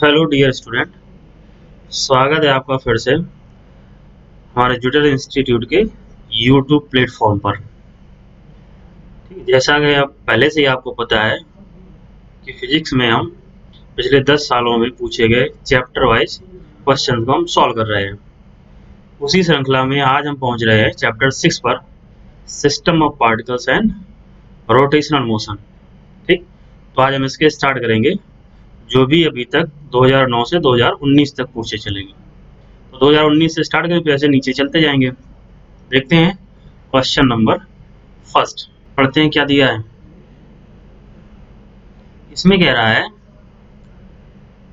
Hello dear student, स्वागत है आपका फिर से हमारे जुटर इंस्टीट्यूट के यूट्यूब प्लेटफॉर्म पर। ठीक है, जैसा कि आप पहले से ही आपको पता है कि फिजिक्स में हम पिछले 10 सालों में पूछे गए चैप्टर वाइज क्वेश्चन को हम सॉल्व कर रहे हैं। उसी श्रृंखला में आज हम पहुंच रहे हैं चैप्टर 6 पर, system of particles and rotational motion. ठीक, तो आज हम इसके स्टार्ट करेंगे जो भी अभी तक 2009 से 2019 तक पूछे चलेंगे। तो 2019 से स्टार्ट करें, फिर ऐसे नीचे चलते जाएंगे। देखते हैं क्वेश्चन नंबर फर्स्ट, पढ़ते हैं क्या दिया है। इसमें कह रहा है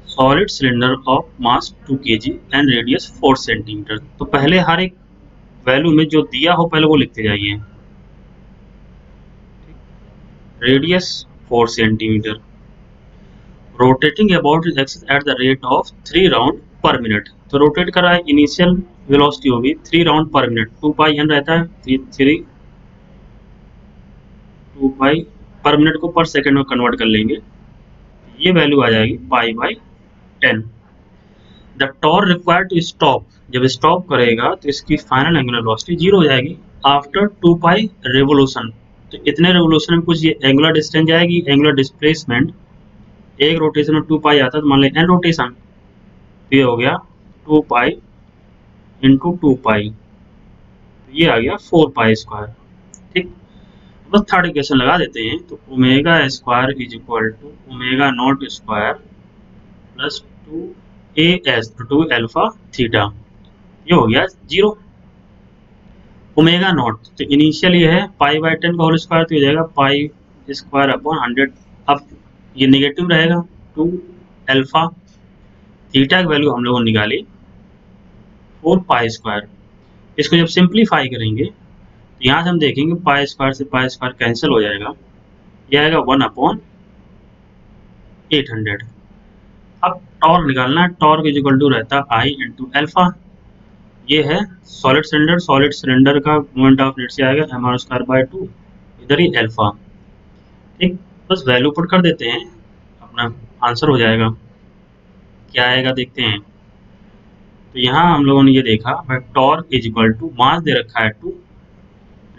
solid cylinder of mass 2 kg and radius 4 centimetre. तो पहले हर एक वैल्यू में जो दिया हो पहले वो लिखते जाइए। Radius 4 centimetre, rotating about is axis at the rate of 3 round पर मिनट। तो रोटेट कर रहा है, इनिशियल वेलोसिटी होगी 3 राउंड पर मिनट। 2 पाई एन रहता है, 2 पाई पर मिनट को पर सेकंड में कन्वर्ट कर लेंगे, ये वैल्यू आ जाएगी pi by 10। The torque required to stop, जब स्टॉप करेगा तो इसकी फाइनल एंगुलर वेलोसिटी 0 हो जाएगी आफ्टर 2 पाई रेवोल्यूशन। तो इतने रेवोल्यूशन में कुछ ये एंगुलर डिस्टेंस जाएगी, एंगुलर डिस्प्लेसमेंट एक रोटेशन में 2 पाई आता है, तो मान लें n रोटेशन, ये हो गया 2 पाई इंटू 2 पाई, ये आ गया 4 पाई स्क्वायर। ठीक, बस थर्ड इक्वेशन लगा देते हैं, तो omega square is equal to omega not square plus 2 two alpha theta, ये हो गया 0। ओमेगा नॉट तो इनिशियल ये है पाई बाई 10 का होल स्क्वायर, तो हो जाएगा पाई स्क्वायर अपॉन 100। अब ये नेगेटिव रहेगा, 2 अल्फा थीटा की वैल्यू हम लोगों ने निकाली 4 पाई स्क्वायर। इसको जब सिंप्लीफाई करेंगे तो यहाँ से हम देखेंगे पाई स्क्वायर से पाई स्क्वायर कैंसिल हो जाएगा, यह आएगा 1 अपॉन 800। अब टॉर्क निकालना है, टॉर्क इज इक्वल टू रहता है आई इंटू अल्फा। ये है सॉलिड सिलेंडर, सॉलिड सिलेंडर का मोमेंट ऑफ इनर्शिया आएगा एम आर स्क्वायर बाय 2, इधर ही अल्फा। ठीक, बस वैल्यू पुट कर देते हैं, अपना आंसर हो जाएगा। क्या आएगा देखते हैं। तो यहाँ हम लोगों ने ये देखा भाई torque is equal to mass दे रखा है 2,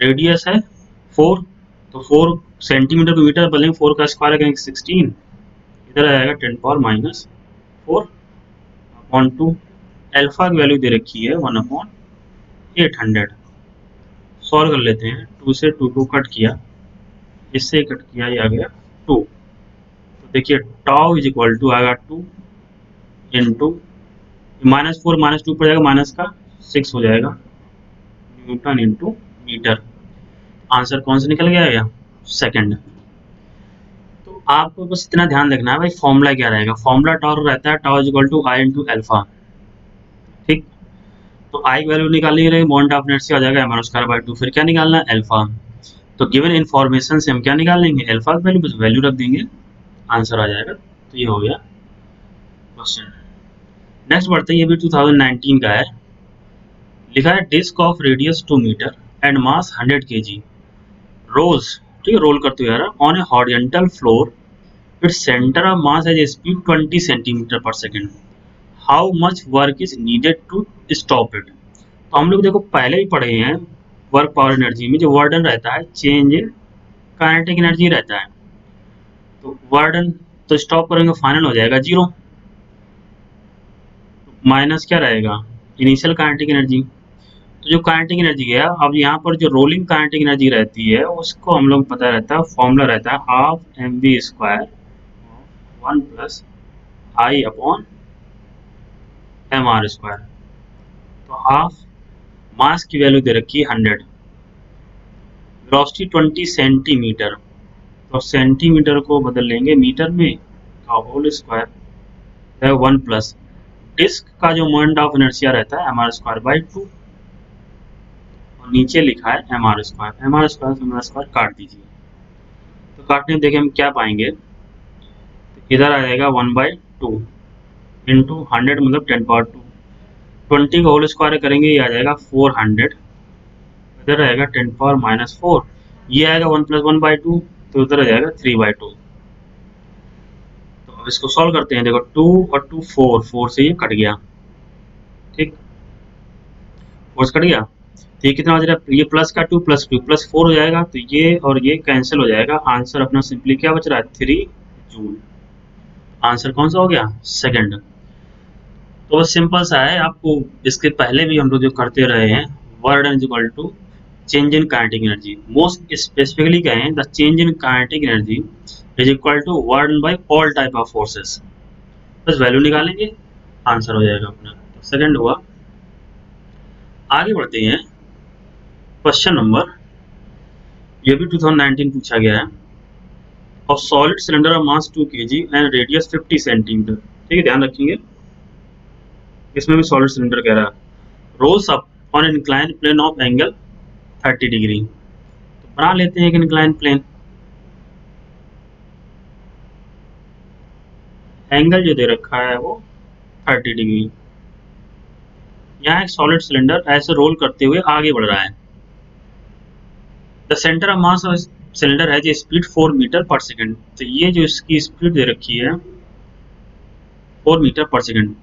रेडियस है 4, तो 4 सेंटीमीटर को मीटर बदलेंगे, 4 का स्क्वायर करेंगे 16, इधर आएगा 10 पावर माइनस 4 अपॉन 2। अल्फा की वैल्यू दे रखी है 1 अपॉन 800। सॉल्व कर लेते हैं, 2 से 2 को कट किया, इससे कट किया, ये आ गया 2। तो देखिए टाउ इज इक्वल टू आएगा 2 इंटू -4 -2 पर जाएगा, माइनस का 6 हो जाएगा न्यूटन इंटू मीटर। आंसर कौन सा निकल गया? सेकंड। तो आपको बस इतना ध्यान रखना है भाई, फॉर्मूला क्या रहेगा। फॉर्मूला टाउ रहता है tau is equal to I into alpha. ठीक, तो आई की वैल्यू निकालनी रहेगी, मोमेंट ऑफ इनर्शिया हो जाएगा एम स्क्वायर बाय 2, फिर क्या निकालना है अल्फा। तो गिवन इन्फॉर्मेशन से हम क्या निकाल लेंगे, अल्फा की वैल्यू, बस वैल्यू रख देंगे, आंसर आ जाएगा। तो ये हो गया क्वेश्चन। नेक्स्ट बढ़ते हैं, ये भी 2019 का है। लिखा है disc of radius 2 metre and mass 100 kg रोज, ठीक है, रोल करते हुए आ रहा on a horizontal floor, its centre of mass has a speed 20 centimetre per second, how much work is needed to stop it. तो हम लोग देखो पहले ही पढ़े हैं वर्क पावर एनर्जी में, जो वर्डन रहता है चेंज इन काइनेटिक एनर्जी रहता है। तो वर्डन तो स्टॉप करेंगे फाइनल हो जाएगा 0, माइनस क्या रहेगा इनिशियल काइनेटिक एनर्जी। तो जो काइनेटिक एनर्जी है, अब यहाँ पर जो रोलिंग काइनेटिक एनर्जी रहती है उसको हम लोग पता रहता है, फॉर्मूला रहता है half M B square 1 plus I upon M R square. तो हाफ मास की वैल्यू दे रखी है 100, वेलोसिटी 20 सेंटीमीटर, तो सेंटीमीटर को बदल लेंगे मीटर में का होल स्क्वायर 1 प्लस डिस्क का जो मोमेंट ऑफ इनर्शिया रहता है एम आर स्क्वायर बाई 2, और नीचे लिखा है M R square. M R square काट दीजिए, तो काटने में देखें हम क्या पाएंगे, तो इधर आ जाएगा 1/2 इंटू 100 मतलब 10 पावर 2, 20 का होल स्क्वायर करेंगे, ये आ जाएगा 400, इधर आएगा 10 पावर -4, ये आएगा 1 + 1/2, तो इधर आ जाएगा 3/2। तो अब इसको सॉल्व करते हैं। देखो 2 और 2 4, 4 से ये कट गया, ठीक, 4 से कट गया, तो ये कितना हो जाएगा, ये प्लस का 2 प्लस 2 प्लस 4 हो जाएगा, तो ये और ये कैंसिल हो जाएगा। आंसर अपना सिंपली क्या बच रहा है, 3 जूल। आंसर कौन सा हो गया, सेकंड। तो सिंपल सा है, आपको इसके पहले भी हम लोग जो करते रहे हैं, work done is equal to change in kinetic energy. Most specifically कहें, the change in kinetic energy is equal to work done by all type of forces. बस वैल्यू निकालेंगे, आंसर हो जाएगा अपना। तो सेकंड हुआ। आगे बढ़ते हैं, क्वेश्चन नंबर, ये भी 2019 पूछा गया है। और solid cylinder of mass 2 kg and radius 50 centimetre, ठीक है, ध्यान रखेंगे, इसमें भी सॉलिड सिलेंडर कह रहा है। Rolls up on incline plane of angle 30 degree. तो बना लेते हैं एक इंक्लाइन प्लेन। एंगल जो दे रखा है वो 30 डिग्री। यहाँ एक सॉलिड सिलेंडर ऐसे रोल करते हुए आगे बढ़ रहा है। The centre of mass of cylinder है जो स्पीड 4 मीटर पर सेकंड। तो ये जो इसकी स्पीड दे रखी है 4 metre per second.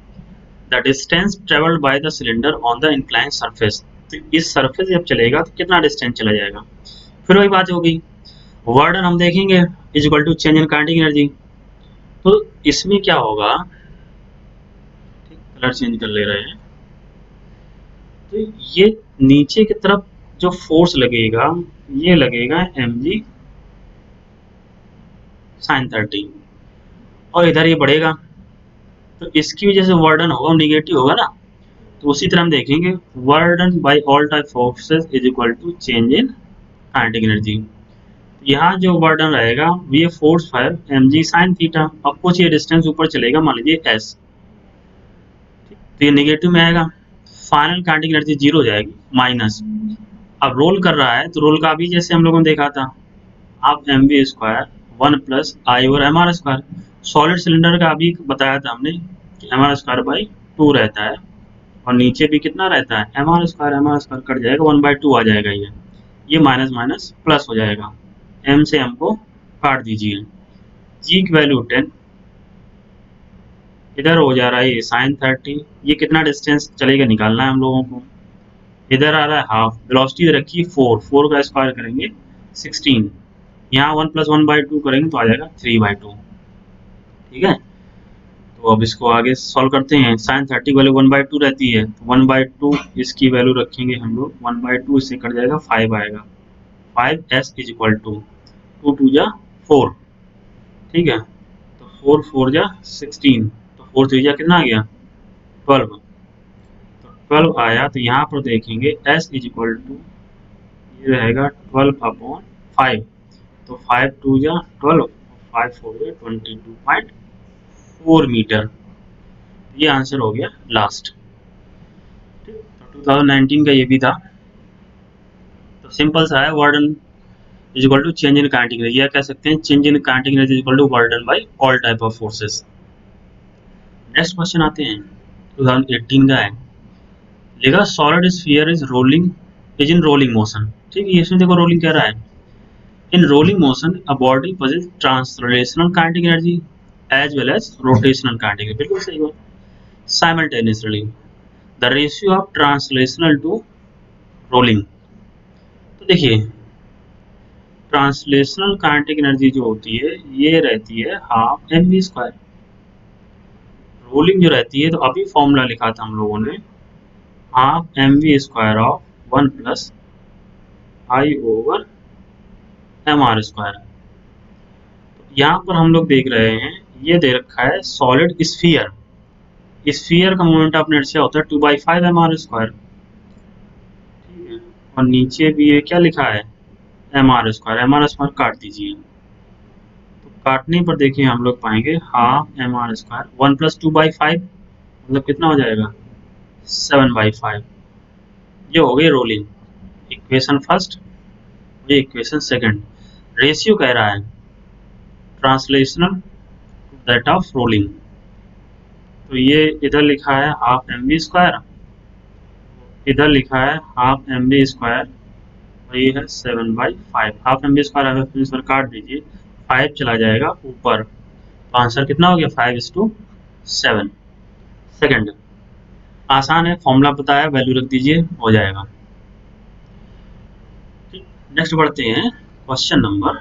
The distance travelled by the cylinder on the incline surface. तो इस सरफेस जब चलेगा तो कितना डिस्टेंस चला जाएगा। फिर वही बात होगी, वर्क डन हम देखेंगे is equal to change in kinetic energy. तो इसमें क्या होगा, कलर चेंज कर ले रहे हैं, तो ये नीचे की तरफ जो फोर्स लगेगा ये लगेगा mg sin 30, और इधर ये बढ़ेगा, तो इसकी वजह से वर्क डन होगा निगेटिव होगा ना। तो उसी तरह हम देखेंगे, work done by all type forces is equal to change in kinetic energy. यहाँ जो वर्क डन रहेगा ये फोर्स है mg sin थीटा। अब कुछ ये डिस्टेंस ऊपर चलेगा, मान लीजिए s, तो ये निगेटिव में आएगा। फाइनल काइनेटिक एनर्जी जीरो हो जाएगी, माइनस। अब रोल कर रहा है तो रोल का भी जैसे हम लोगों ने देखा था, half M V square 1 plus I और M R square. Solid cylinder का अभी बताया था हमने कि एम आर स्क्वायर बाई 2 रहता है, और नीचे भी कितना रहता है, एम आर स्क्वायर कट जाएगा, 1/2 आ जाएगा। ये माइनस माइनस प्लस हो जाएगा। एम से एम को काट दीजिए, जी की वैल्यू 10, इधर हो जा रहा है ये साइन 30। ये कितना डिस्टेंस चलेगा निकालना है हम लोगों को। इधर आ रहा है हाफ, वेलोसिटी रखी 4, 4 का स्क्वायर करेंगे 16, यहाँ 1 + 1/2 करेंगे तो आ जाएगा 3/2, ठीक है। तो अब इसको आगे सॉल्व करते हैं। साइन 30 की वैल्यू 1/2 रहती है, तो 1/2 इसकी वैल्यू रखेंगे हम लोग, 1/2 इससे कट जाएगा 5 आएगा। 5s इज इक्वल टू 2 2 जा 4, ठीक है, तो 4 4 जा 16, तो 4 3 जा कितना आ गया 12, तो 12 आया। तो यहाँ पर देखेंगे s इज इक्वल टू ये रहेगा 12/5, तो 5 2 जा 12, 5 4 जा 22.4 मीटर। ये आंसर हो गया लास्ट, ठीक। तो 2019 का ये भी था। तो सिंपल सा है, work done is equal to change in kinetic energy, या कह सकते हैं change in kinetic energy is equal to work done by all type of forces. Next question आते हैं, 2018 का है। लिखा solid sphere is in rolling motion, ठीक है। इसमें देखो रोलिंग कह रहा है, in rolling motion a body possesses translational kinetic energy as well as rotational kinetic energy. बिल्कुल सही बात। Simultaneously the ratio of translational to rolling. तो देखिए, ट्रांसलेशनल काइनेटिक एनर्जी जो होती है ये रहती है half M V square. Rolling जो रहती है, तो अभी फॉर्मूला लिखा था हम लोगों ने, half M V square of 1 plus I over M R square. यहाँ पर हम लोग देख रहे हैं ये दे रखा है सॉलिड स्फीयर। स्फीयर का मोमेंट ऑफ इनर्शिया होता है 2/5 एम आर स्क्वायर, ठीक है। और नीचे भी ये क्या लिखा है, एम आर स्क्वायर काट दीजिए। तो काटने पर देखिए हम लोग पाएंगे हाफ एम आर स्क्वायर 1 + 2/5, मतलब कितना हो जाएगा 7/5। ये हो गई रोलिंग, इक्वेशन फर्स्ट, ये इक्वेशन सेकंड। रेशियो कह रहा है translational to that of rolling. तो ये इधर लिखा है हाफ एम वी स्क्वायर, इधर लिखा है हाफ एम वी स्क्वायर, और ये है 7/5। हाफ एम वी स्क्वायर काट दीजिए, 5 चला जाएगा ऊपर, तो आंसर कितना हो गया 5:7। सेकंड आसान है, फॉर्मूला पता है, वैल्यू रख दीजिए, हो जाएगा। नेक्स्ट बढ़ते हैं, क्वेश्चन नंबर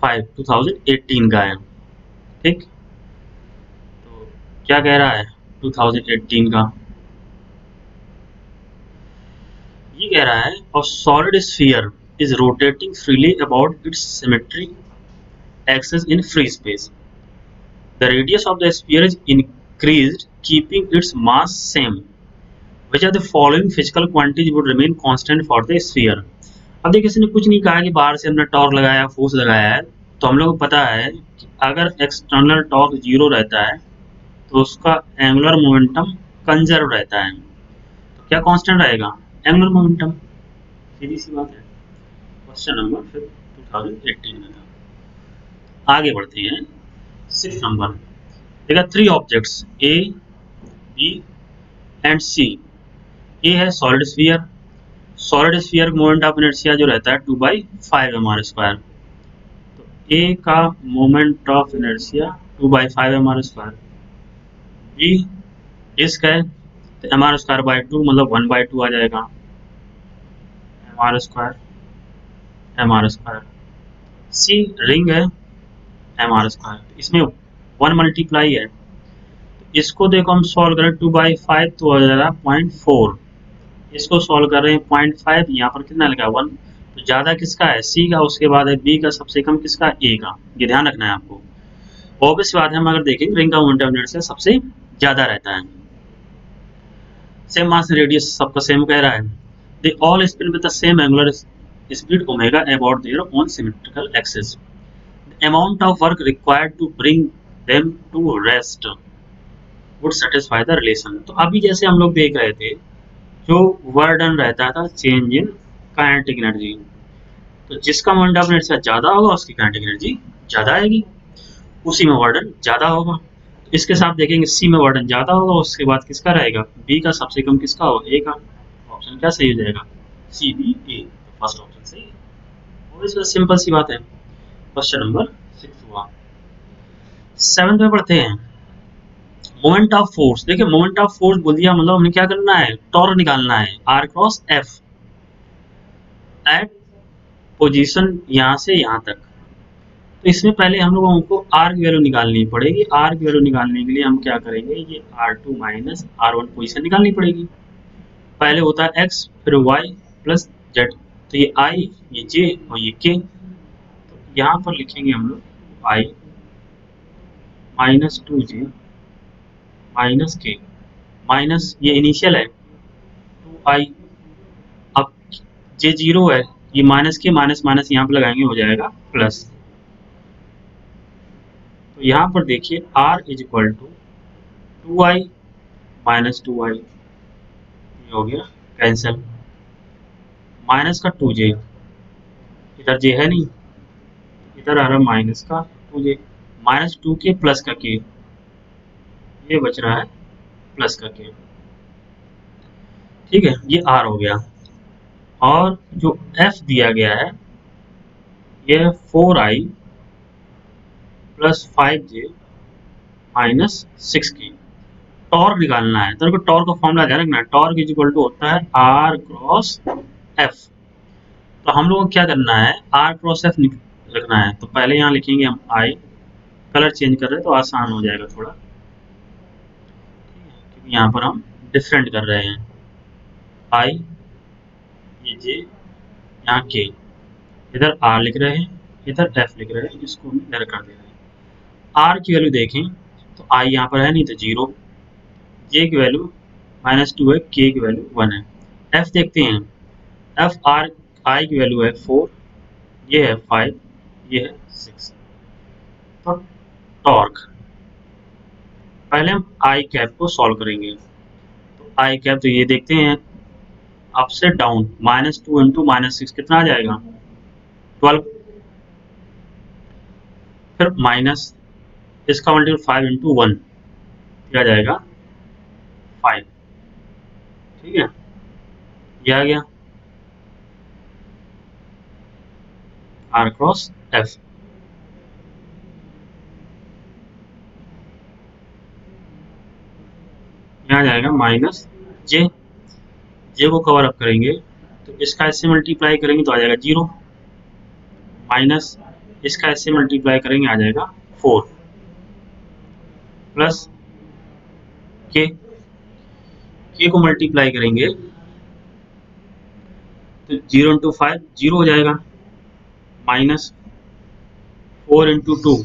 5 2018 का है। ठीक, तो क्या कह रहा है 2018 का, ये कह रहा है a solid sphere is rotating freely about its symmetric axis in free space. The radius of the sphere is increased, keeping its mass same. Which of the following physical quantities would remain constant for the sphere? अब देखिए, इसने कुछ नहीं कहा कि बाहर से हमने टॉर्क लगाया, फोर्स लगाया है, तो हम लोग को पता है कि अगर एक्सटर्नल टॉर्क 0 रहता है तो उसका एंगुलर मोमेंटम कंजर्व रहता है। तो क्या कांस्टेंट रहेगा? Angular momentum. सीधी सी बात है। क्वेश्चन नंबर फिर 2018 में था। आगे बढ़ते हैं, 6 नंबर। देखा, 3 objects A, B and C. A है solid sphere. Solid sphere moment of inertia जो रहता है 2/5 mr²। तो ए का moment of inertia 2/5 mr²। B disc है तो mr²/2 मतलब 1/2 आ जाएगा, mr²। सी रिंग है, mr²। इसमें 1 मल्टीप्लाई है, इसको देखो हम सॉल्व करें 2/5 तो हो जाएगा 0.4। इसको सॉल्व कर रहे हैं 0.5, यहाँ पर कितना लगा 1। तो ज़्यादा किसका है? सी का, उसके बाद है बी का, सबसे कम किसका? ए का। ये ध्यान रखना है आपको। ऑब्वियस बात है, हम अगर देखेंगे रिंग का मोमेंट ऑफ इनर्शिया सबसे ज़्यादा रहता है। सेम मास रेडियस सबका सेम कह रहा है। They all spin with the same angular speed omega about their own symmetrical axis. The amount of work required to bring them to rest would satisfy the relation. तो अभी जैसे हम लोग देख रहे थे, जो वर्क डन रहता था चेंज इन काइनेटिक एनर्जी, तो जिसका मोमेंट ऑफ इनर्शिया ज़्यादा होगा उसकी काइनेटिक एनर्जी ज़्यादा आएगी, उसी में वर्क डन ज़्यादा होगा। तो इसके साथ देखेंगे सी में वर्क डन ज़्यादा होगा, उसके बाद किसका रहेगा? बी का, सबसे कम किसका होगा? ए का। ऑप्शन क्या सही हो जाएगा? सी बी ए। फर्स्ट ऑप्शन सही है। और इसमें सिंपल सी बात है। क्वेश्चन नंबर 6 हुआ। 7 में पढ़ते हैं, मोमेंट ऑफ फोर्स। देखिए, मोमेंट ऑफ फोर्स बोल दिया मतलब हमें क्या करना है? टॉर्क निकालना है, R cross F at position यहाँ से यहाँ तक। तो इसमें पहले हम लोगों को आर की वैल्यू निकालनी पड़ेगी। आर की वैल्यू निकालने के लिए हम क्या करेंगे? ये R2 माइनस R1 पोजीशन निकालनी पड़ेगी। पहले होता है x, फिर y प्लस जेड। तो ये i, ये j और ये k। तो यहाँ पर लिखेंगे हम लोग i minus 2j minus k minus, ये इनिशियल है 2i। अब j 0 है, ये माइनस के माइनस माइनस यहाँ पर लगाएंगे, हो जाएगा प्लस। तो यहाँ पर देखिए r is equal to 2i minus 2i, ये हो गया कैंसिल। माइनस का 2j, इधर j है नहीं, इधर आ रहा माइनस का 2j, माइनस 2k प्लस का k, ये बच रहा है प्लस का k। ठीक है, ये r हो गया। और जो f दिया गया है ये 4i plus 5j minus 6k। Torque निकालना है, तेरे को टॉर्क का फॉर्मूला ध्यान रखना है। टॉर्क इज इक्वल टू होता है r क्रॉस f। तो हम लोगों को क्या करना है? r क्रॉस f रखना है। तो पहले यहाँ लिखेंगे हम i, कलर चेंज कर रहे हैं तो आसान हो जाएगा थोड़ा, क्योंकि यहाँ पर हम डिफरेंट कर रहे हैं। i, ये j, यहाँ k, इधर r लिख रहे हैं, इधर f लिख रहे हैं, इसको हम इधर कर दे रहे हैं। r की वैल्यू देखें तो i यहाँ पर है नहीं तो 0, j की वैल्यू -2 है, k की वैल्यू 1 है। f देखते हैं, f r i की वैल्यू है 4, ये है 5, ये है 6। तो टॉर्क पहले हम आई कैप को सॉल्व करेंगे। तो आई कैप, तो ये देखते हैं अप से डाउन, -2 इंटू -6 कितना आ जाएगा? 12। फिर माइनस इसका मल्टीपल 5 इंटू 1 क्या जाएगा? 5। ठीक है, ये आ गया आर क्रॉस एफ। यहाँ आ जाएगा माइनस जे, जे को कवर अप करेंगे तो इसका इससे मल्टीप्लाई करेंगे तो आ जाएगा 0, माइनस इसका इससे मल्टीप्लाई करेंगे आ जाएगा 4, प्लस के को मल्टीप्लाई करेंगे तो 0 इंटू 5 0 हो जाएगा, माइनस 4 इंटू 2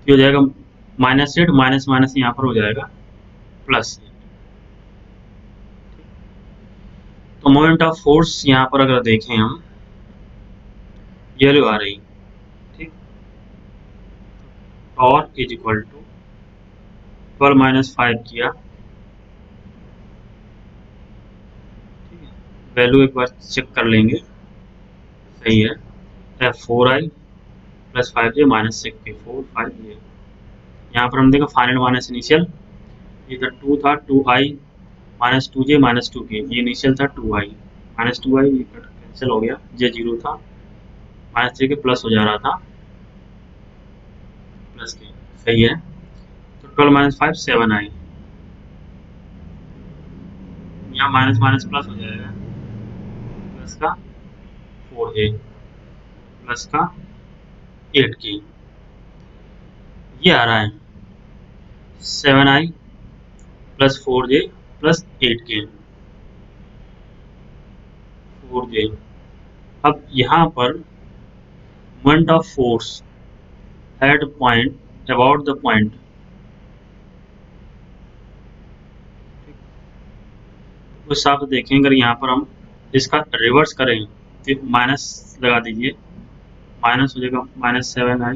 हो जाएगा माइनस 8, माइनस माइनस यहाँ पर हो जाएगा प्लस। तो मोमेंट ऑफ फोर्स यहाँ पर अगर देखें हम, ये वाली आ रही, ठीक, torque is equal to 12 minus 5 किया, वैल्यू एक बार चेक कर लेंगे, सही है, F4i plus 5j minus 6k 4 5j। यहाँ पर हम देखा फाइनल माइनस इनिशियल, ये था 2 था 2i minus 2j minus 2k, ये इनिशियल था 2i माइनस 2i, ये कैंसिल हो गया, j 0 था, माइनस 3k प्लस हो जा रहा था प्लस के, सही है। तो 12 माइनस 5 7i, यहाँ माइनस माइनस प्लस हो जाएगा, प्लस का 4j प्लस का 8k, ये आ रहा है 7i plus 4j plus 8k 4j। अब यहाँ पर moment of force at point about the point, उस हिसाब से देखें, अगर यहाँ पर हम इसका रिवर्स करें तो माइनस लगा दीजिए, माइनस हो जाएगा minus 7i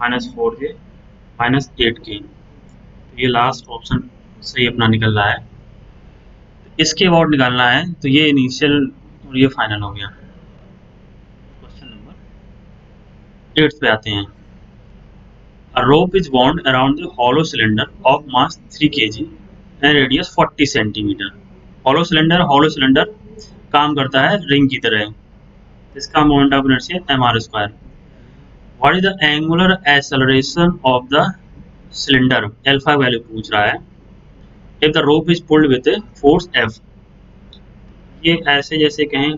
minus 4j minus 8k, ये लास्ट ऑप्शन सही अपना निकल रहा है। इसके अबाउट निकालना है तो ये इनिशियल और ये फाइनल हो गया। क्वेश्चन नंबर 8 पे आते हैं। A rope is wound around the hollow cylinder of mass 3 kg and radius 40 cm. hollow cylinder काम करता है रिंग की तरह, इसका moment of inertia mr²। What is the angular acceleration of the cylinder, alpha value पूछ रहा है। If the rope is pulled with force F, ये ऐसे जैसे कहें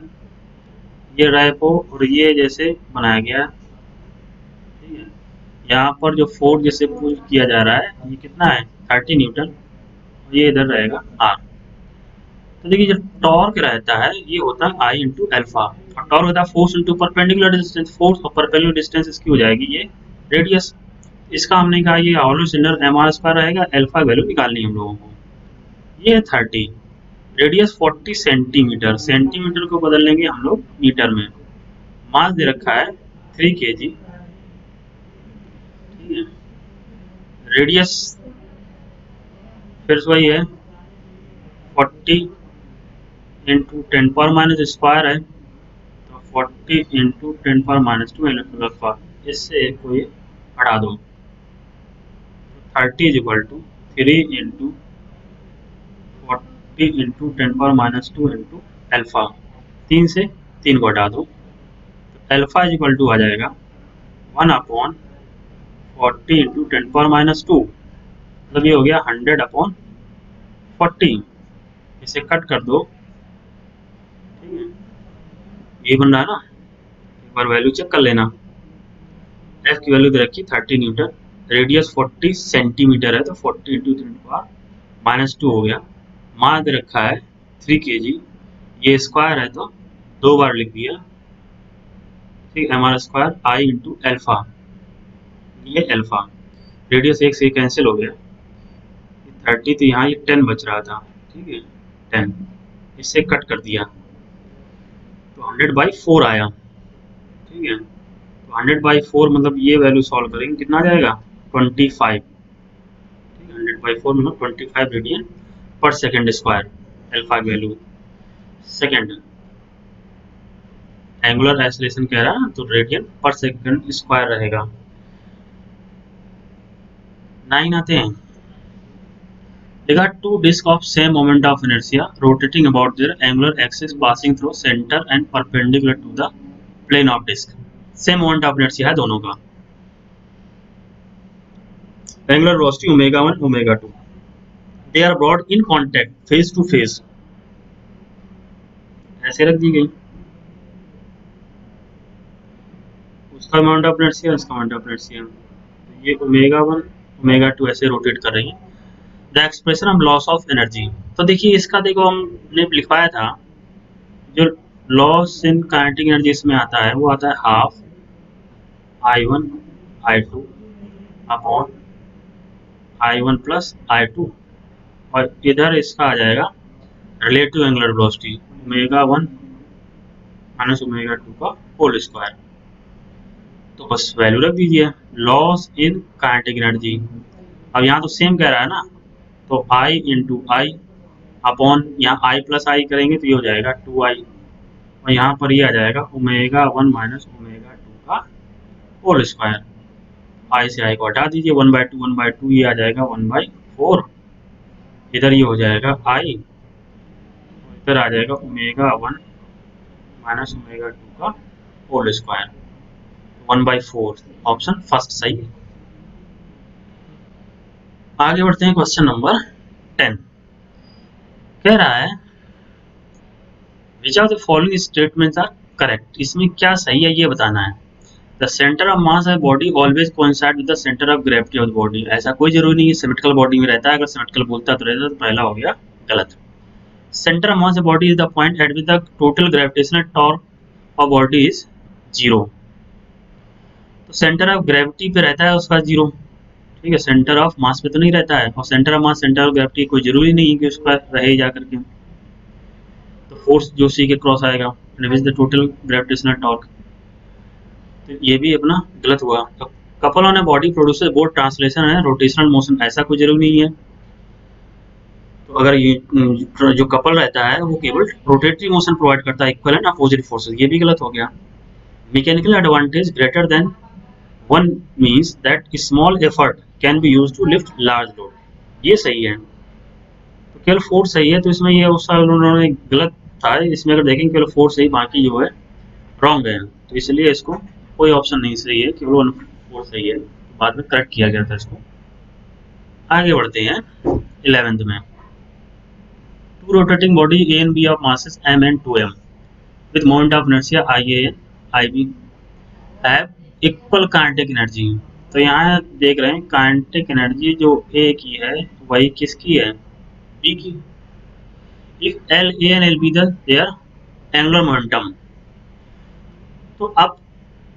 ये रैपो और ये जैसे बनाया गया है, ठीक है। यहाँ पर जो फोर्स जैसे पुल किया जा रहा है ये कितना है 30 न्यूटन, ये इधर रहेगा R। तो देखिए जो टॉर्क रहता है ये होता है I इंटू एल्फा, और टॉर्क होता है force into perpendicular distance, force और परपेंडिकुलर डिस्टेंस इसकी हो जाएगी ये रेडियस। इसका हमने कहा ये हॉलो सिलेंडर mr² रहेगा, एल्फा वैल्यू निकालनी हम लोगों को, ये है 30, रेडियस 40 सेंटीमीटर, सेंटीमीटर को बदल लेंगे हम लोग मीटर में, मास दे रखा है 3 kg, ठीक है। रेडियस फिर से वही है 40 इंटू 10 पावर माइनस स्क्वायर है, तो 40 इंटू 10 पावर माइनस 2 स्क्वायर, इससे कोई हटा दो, 30 is equal to 3 into 40 into 10 power minus 2 into alpha, 3 से 3 को हटा दो, तो एल्फा इज इक्वल टू आ जाएगा 1 अपॉन 40 इंटू 10 पावर माइनस 2, मतलब ये हो गया 100 अपॉन 40, इसे कट कर दो, ठीक है, ये बन रहा है ना, एक बार वैल्यू चेक कर लेना। एफ की वैल्यू दे रखी 30 न्यूटन, रेडियस 40 सेंटीमीटर है तो 40 इंटू 10 माइनस 2 हो गया, मास दे रखा है 3 kg, ये स्क्वायर है तो 2 बार लिख दिया, ठीक, mr² I इंटू एल्फा, ये एल्फा, रेडियस एक से कैंसिल हो गया, 30 तो यहाँ ये 10 बच रहा था, ठीक है, 10 इससे कट कर दिया तो 100/4 आया, ठीक है। तो 100/4 मतलब ये वैल्यू सॉल्व करेंगे कितना आ जाएगा 25, ठीक है, 100/4 मतलब 25 रेडियन पर सेकेंड स्क्वायर, अल्फा की वैल्यू। सेकेंड एंगुलर एक्सेलरेशन कह रहा है तो रेडियन पर सेकेंड स्क्वायर रहेगा। 9 आते हैं, देखा two disc of same moment of inertia rotating about their angular axis passing through centre and perpendicular to the plane of disc, same moment of inertia है दोनों का। Angular velocity omega 1 omega 2, they are brought in contact face to face, ऐसे रख दी गई। उसका moment of inertia, उसका moment of inertia, ये ओमेगा 1 ओमेगा 2 ऐसे रोटेट कर रही है। The expression of loss of energy, तो देखिए इसका देखो हमने लिखवाया था, जो लॉस इन काइनेटिक एनर्जी इसमें आता है वो आता है half I1 I2 upon I1 plus I2, और इधर इसका आ जाएगा relative angular velocity omega 1 minus omega 2 का होल स्क्वायर। तो बस वैल्यू रख दीजिए लॉस इन काइनेटिक एनर्जी। अब यहाँ तो सेम कह रहा है ना, तो आई इंटू आई अपॉन यहाँ आई प्लस आई करेंगे तो ये हो जाएगा 2i, और यहाँ पर ये आ जाएगा ओमेगा 1 माइनस ओमेगा 2 का होल स्क्वायर। आई से आई को हटा दीजिए, 1/2 ये आ जाएगा 1/4, इधर ये हो जाएगा आई, इधर आ जाएगा ओमेगा 1 माइनस ओमेगा 2 का होल स्क्वायर, 1/4। ऑप्शन फर्स्ट सही है। आगे बढ़ते हैं क्वेश्चन नंबर 10। कह रहा है which of the following statements are correct, इसमें क्या सही है ये बताना है। The centre of mass of body always coincide with the centre of gravity of the body, ऐसा कोई जरूरी नहीं है सिमेट्रिकल बॉडी में रहता है, अगर सिमेट्रिकल बोलता तो रहता, तो पहला हो गया गलत। Centre of mass of body is the point eight which the total gravitational torque of body is 0, तो सेंटर ऑफ ग्रेविटी पे रहता है उसका 0, ठीक है, सेंटर ऑफ मास पे तो नहीं रहता है, और centre of mass centre of gravity कोई जरूरी नहीं है कि उसका रहे जा करके, तो फोर्स जो सी के क्रॉस आएगा which the total gravitational torque, तो ये भी अपना गलत हुआ। तो couple on a body producer both translation है रोटेशनल मोशन, ऐसा कोई जरूरी नहीं है, तो अगर ये जो कपल रहता है वो केवल रोटेटरी मोशन प्रोवाइड करता है इक्वल एंड अपोजिट फोर्सेस, ये भी गलत हो गया। Mechanical advantage greater than one means that small effort can be use to lift large load, ये सही है, तो केवल फोर्स सही है, तो इसमें ये उसका उन्होंने गलत था, इसमें अगर देखेंगे केवल फोर्स सही, बाकी जो है रॉन्ग है, तो इसलिए इसको कोई ऑप्शन नहीं सही है, केवल वन फोर्स सही है, बाद में करेक्ट किया गया था इसको। आगे बढ़ते हैं 11th में। Two rotating body A and B of masses m and 2m with moment of inertia ia and ib have equal kinetic energy, तो यहाँ देख रहे हैं काइनेटिक एनर्जी जो ए की है वही किसकी है, बी की। If L A and L B their angular momentum, तो आप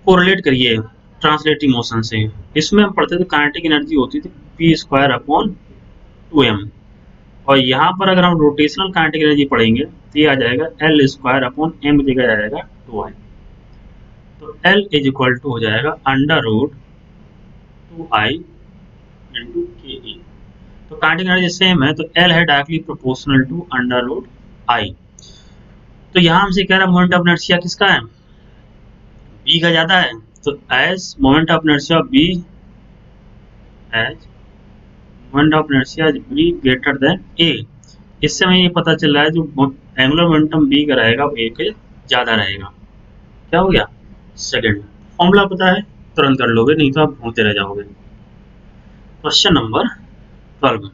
कोरिलेट करिए ट्रांसलेटिंग मोशन से, इसमें हम पढ़ते थे काइनेटिक एनर्जी होती थी पी स्क्वायर अपॉन 2m, और यहाँ पर अगर हम रोटेशनल काइनेटिक एनर्जी पढ़ेंगे तो ये आ जाएगा एल स्क्वायर अपॉन एम जगह आ जाएगा 2i, तो एल इज इक्वल टू हो जाएगा अंडर रूट 2i इंटू के ई, तो काइनेटिक एनर्जी सेम है, तो एल है directly proportional to under root I. तो यहाँ हमसे कह रहा है मोमेंट ऑफ इनर्शिया किसका है, बी का ज्यादा है, तो as moment of inertia B as moment of inertia B greater than A, इससे हमें ये पता चल रहा है जो एंगुलर मोमेंटम बी का रहेगा वो ए के ज्यादा रहेगा। क्या हो गया, सेकंड। फॉर्मूला पता है तुरंत कर लोगे, नहीं तो आप ढूंढते रह जाओगे। क्वेश्चन नंबर 12,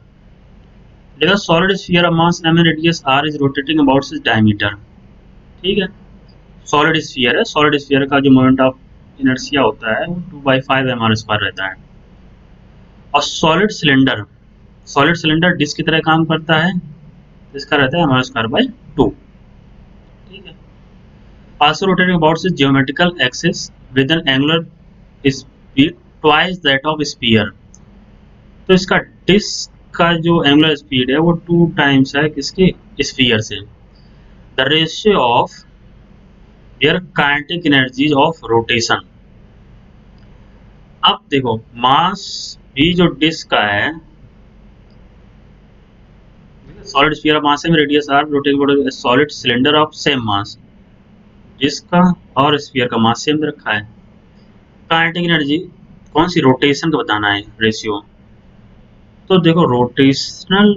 देखो solid sphere of mass m and radius r is rotating about its diameter, ठीक है, सॉलिड स्फीयर है, सॉलिड स्फीयर का जो मोमेंट ऑफ इनर्शिया होता है वो 2/5 mr² रहता है, और सॉलिड सिलेंडर डिस्क की तरह काम करता है, इसका रहता है mr²/2, ठीक है। Also rotating about its geometrical axis with an angular speed twice that of sphere, तो इसका डिस्क का जो एंगुलर स्पीड है वो 2 टाइम्स है किसके, स्फीयर से। The ratio of their kinetic energy of rotation, अब देखो मास भी जो डिस्क का है, सॉलिड स्फीयर ऑफ मास है, radius R rotating solid cylinder of same mass, disc का और स्फीयर का मास सेम रखा है, काइनेटिक एनर्जी कौन सी, रोटेशन का बताना है रेशियो, तो देखो रोटेशनल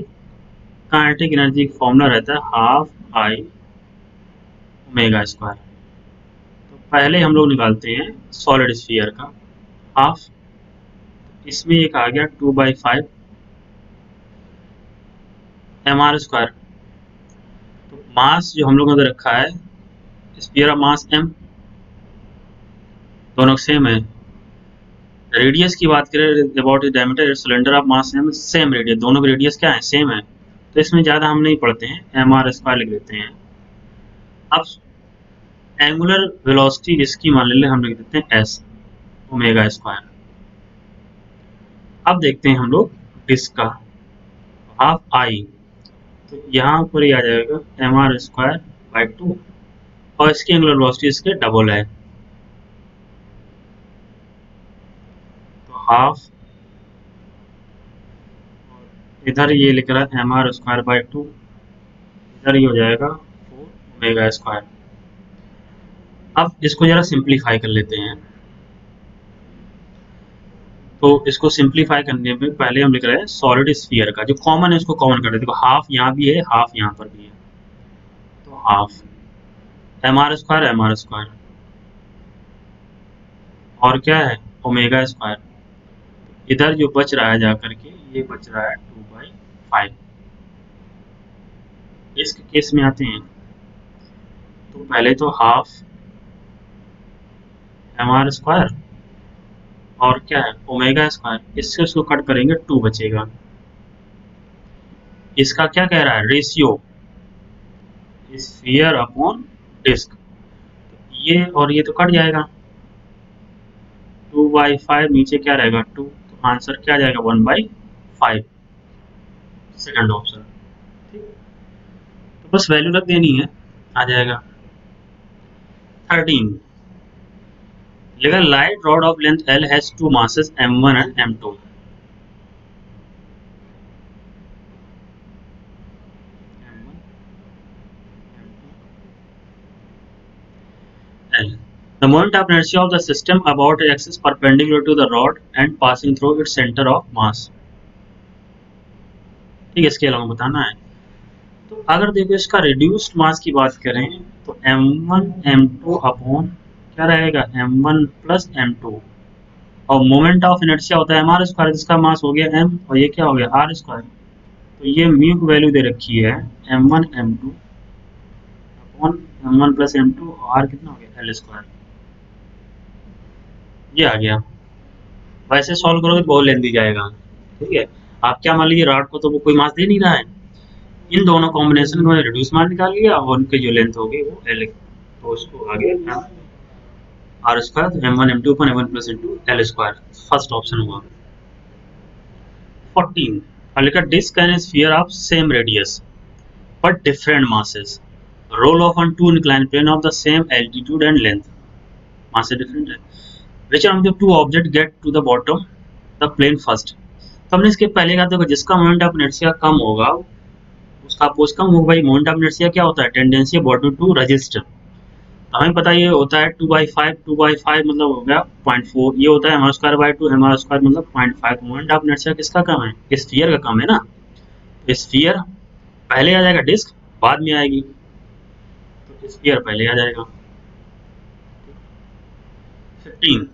काइनेटिक एनर्जी फॉर्मूला रहता है हाफ आई ओमेगा स्क्वायर, तो पहले हम लोग निकालते हैं सॉलिड स्फीयर का हाफ, इसमें एक आ गया 2/5 mr²। तो मास जो हम लोगों ने रखा है स्फीयर ऑफ मास m, दोनों सेम है। रेडियस की बात करें about the diameter cylinder of mass m, same radius, दोनों की रेडियस क्या है, सेम है। तो इसमें ज़्यादा हम नहीं पढ़ते हैं, mr² लिख देते हैं। अब एंगुलर वेलोसिटी इसकी मान ले हम लिख देते हैं s ω²। अब देखते हैं हम लोग डिस्क का हाफ आई, तो यहाँ पर ही आ जाएगा mr²/2 और इसकी एंगुलर वेलोसिटी इसके डबल है, तो हाफ, इधर ये लिख रहा है mr²/2, इधर ये हो जाएगा 4ω²। अब इसको जरा सिंप्लीफाई कर लेते हैं। तो इसको सिंप्लीफाई करने में पहले हम लिख रहे हैं सॉलिड स्फीयर का जो कॉमन है उसको कॉमन कर देते हैं। हाफ यहाँ भी है, हाफ यहाँ पर भी है, तो हाफ mr², और क्या है ω²। इधर जो बच रहा है जाकर के ये बच रहा है 2/5। इसके केस में आते हैं तो पहले तो हाफ mr², और क्या है ω², इससे उसको कट करेंगे 2 बचेगा। इसका क्या कह रहा है रेशियो स्फीयर अपॉन डिस्क, ये और ये तो कट जाएगा, 2/5 नीचे क्या रहेगा 2, तो आंसर क्या आ जाएगा 1/5, सेकंड ऑप्शन। ठीक, तो बस वैल्यू रख देनी है, आ जाएगा। 13 लिखा light rod of length L has two masses m1 and m2। L. The moment of inertia of the system about its axis perpendicular to the rod and passing through its center of mass। ठीक है, इसके अलावा बताना है। तो अगर देखो इसका रिड्यूस्ड मास की बात करें तो m1 m2 अपॉन क्या रहेगा m1 प्लस m2, और मोमेंट ऑफ इनर्शिया होता है mr², जिसका मास हो गया m और ये क्या हो गया r²। तो ये म्यू की वैल्यू दे रखी है m1 m2 upon m1 plus m2, r कितना हो गया l²। ये आ गया। वैसे सॉल्व करोगे तो बहुत लेंदी जाएगा। ठीक है, आप क्या मान लीजिए रॉड को तो वो कोई मास दे नहीं रहा है, इन दोनों कॉम्बिनेशन को रिड्यूस मास निकाल लिया और उनकी जो लेंथ होगी वो एल, तो उसको आ गया r², तो m1 m2 पर m1 plus m2 l², first option हुआ। 14 अलिका disc and sphere of same radius but different masses roll off on two inclined plane of the same altitude and length, mass different है, which of the two object get to the bottom the plane first। तो हमने इसके पहले कहा था जिसका moment of inertia कम होगा उसका अपोज कम होगा। भाई मोमेंट ऑफ इनर्शिया क्या होता है, टेंडेंसी बॉडी टू रेजिस्ट। हमें पता ये होता है 2/5, 2/5 मतलब हो गया 0.4, ये होता है mr²/2, mr² मतलब 0.5। मोमेंट ऑफ इनर्शिया किसका कम है, स्फीयर का कम है ना, स्फीयर पहले आ जाएगा, डिस्क बाद में आएगी, तो स्फीयर पहले आ जाएगा। 15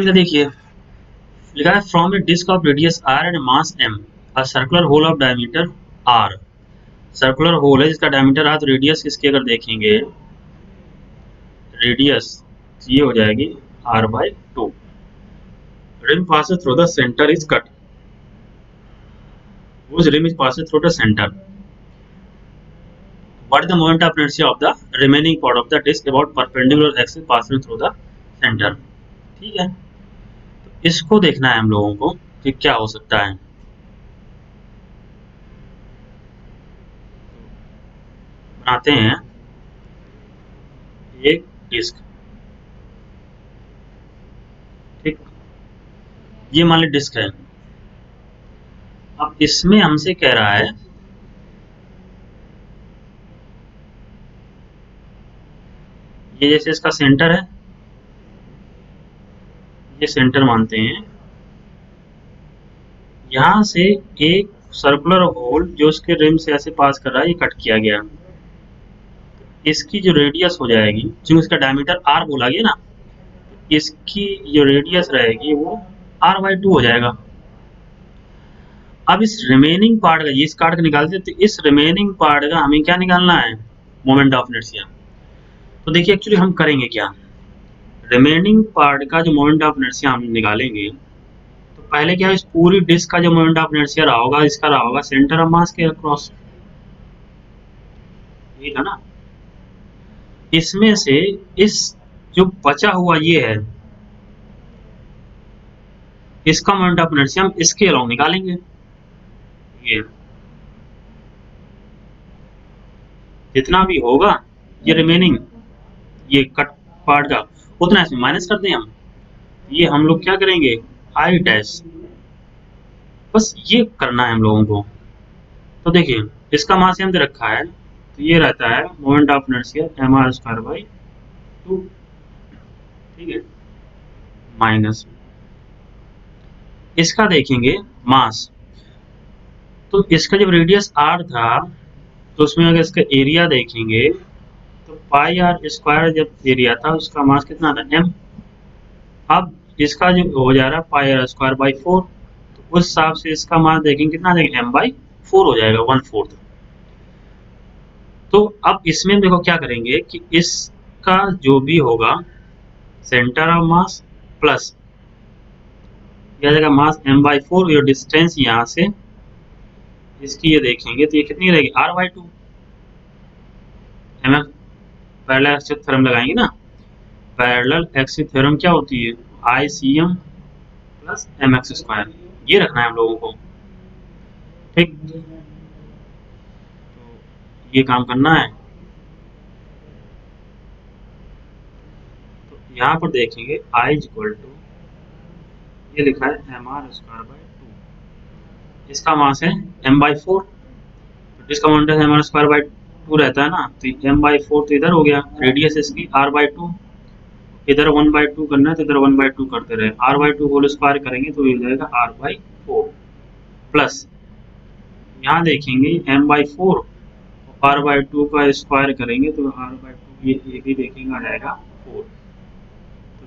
का देखिए लिखा है from a disc of radius r and mass m a circular hole of diameter r। Circular hole है जिसका डायमीटर r, तो रेडियस किसकी अगर देखेंगे रेडियस ये हो जाएगी r/2। rim passes through the center is cut, whose rim is passes through the center। What is the moment of inertia of the remaining part of the disk about perpendicular axis passing through the center। ठीक है, तो इसको देखना है हम लोगों को कि क्या हो सकता है। बनाते हैं एक डिस्क, ठीक, ये मान ली डिस्क है। अब इसमें हमसे कह रहा है ये जैसे इसका सेंटर है, ये सेंटर मानते हैं, यहां से एक सर्कुलर होल जो उसके रिम से ऐसे पास कर रहा है ये कट किया गया, इसकी जो रेडियस हो जाएगी, जो इसका डायमीटर r बोला गया ना, इसकी जो रेडियस रहेगी वो r/2 हो जाएगा। अब इस रिमेनिंग पार्ट का, इस कार्ड का निकालते तो इस रिमेनिंग पार्ट का हमें क्या निकालना है, मोमेंट ऑफ इनर्शिया। तो देखिए एक्चुअली हम करेंगे क्या, रिमेनिंग पार्ट का जो मोमेंट ऑफ इनर्शिया हम निकालेंगे, तो पहले क्या, इस पूरी डिस्क का जो मोमेंट ऑफ इनर्शिया रहा होगा, इसका रहा होगा सेंटर ऑफ मास के अक्रॉस, ये था ना। इसमें से इस जो बचा हुआ ये है, इसका मोमेंट ऑफ इनर्शिया हम इसके अलाउ निकालेंगे। ये जितना भी होगा ये रिमेनिंग, ये कट पार्ट का, उतना इसमें माइनस कर दें हम। ये हम लोग क्या करेंगे, आई डैश, बस ये करना है हम लोगों को। तो देखिए इसका मास हम दे रखा है, तो ये रहता है मोमेंट ऑफ इनर्शिया mr²/2, ठीक है, माइनस इसका देखेंगे मास। तो इसका जब रेडियस r था, तो उसमें अगर इसका एरिया देखेंगे, तो πr² जब एरिया था, उसका मास कितना था, m। अब इसका जो हो जा रहा है πr²/4, तो उस हिसाब से इसका मास देखेंगे कितना आ जाएगा, m/4 हो जाएगा, 1/4। तो अब इसमें देखो क्या करेंगे कि इसका जो भी होगा सेंटर ऑफ मास प्लस यह जाएगा मास m/4, और डिस्टेंस यहाँ से इसकी ये देखेंगे तो ये कितनी रहेगी, r/2। M parallel axis theorem लगाएंगे ना, पैरेलल एक्सिस थ्योरम क्या होती है, ICM प्लस mx², ये रखना है हम लोगों को, ठीक। तो ये काम करना है। तो यहाँ पर देखेंगे I इक्वल टू, ये लिखा है mr²/2, इसका मास है m/4, तो इसका मोमेंट mr²/2 रहता है ना, तो m/4 तो इधर हो गया, रेडियस इसकी r/2, इधर 1/2 करना है तो इधर 1/2 करते रहे, r/2 होल स्क्वायर करेंगे तो ये हो जाएगा r/4 प्लस यहाँ देखेंगे m/4, r/2 का स्क्वायर करेंगे तो r/2 ये भी देखेंगे आ जाएगा 4। तो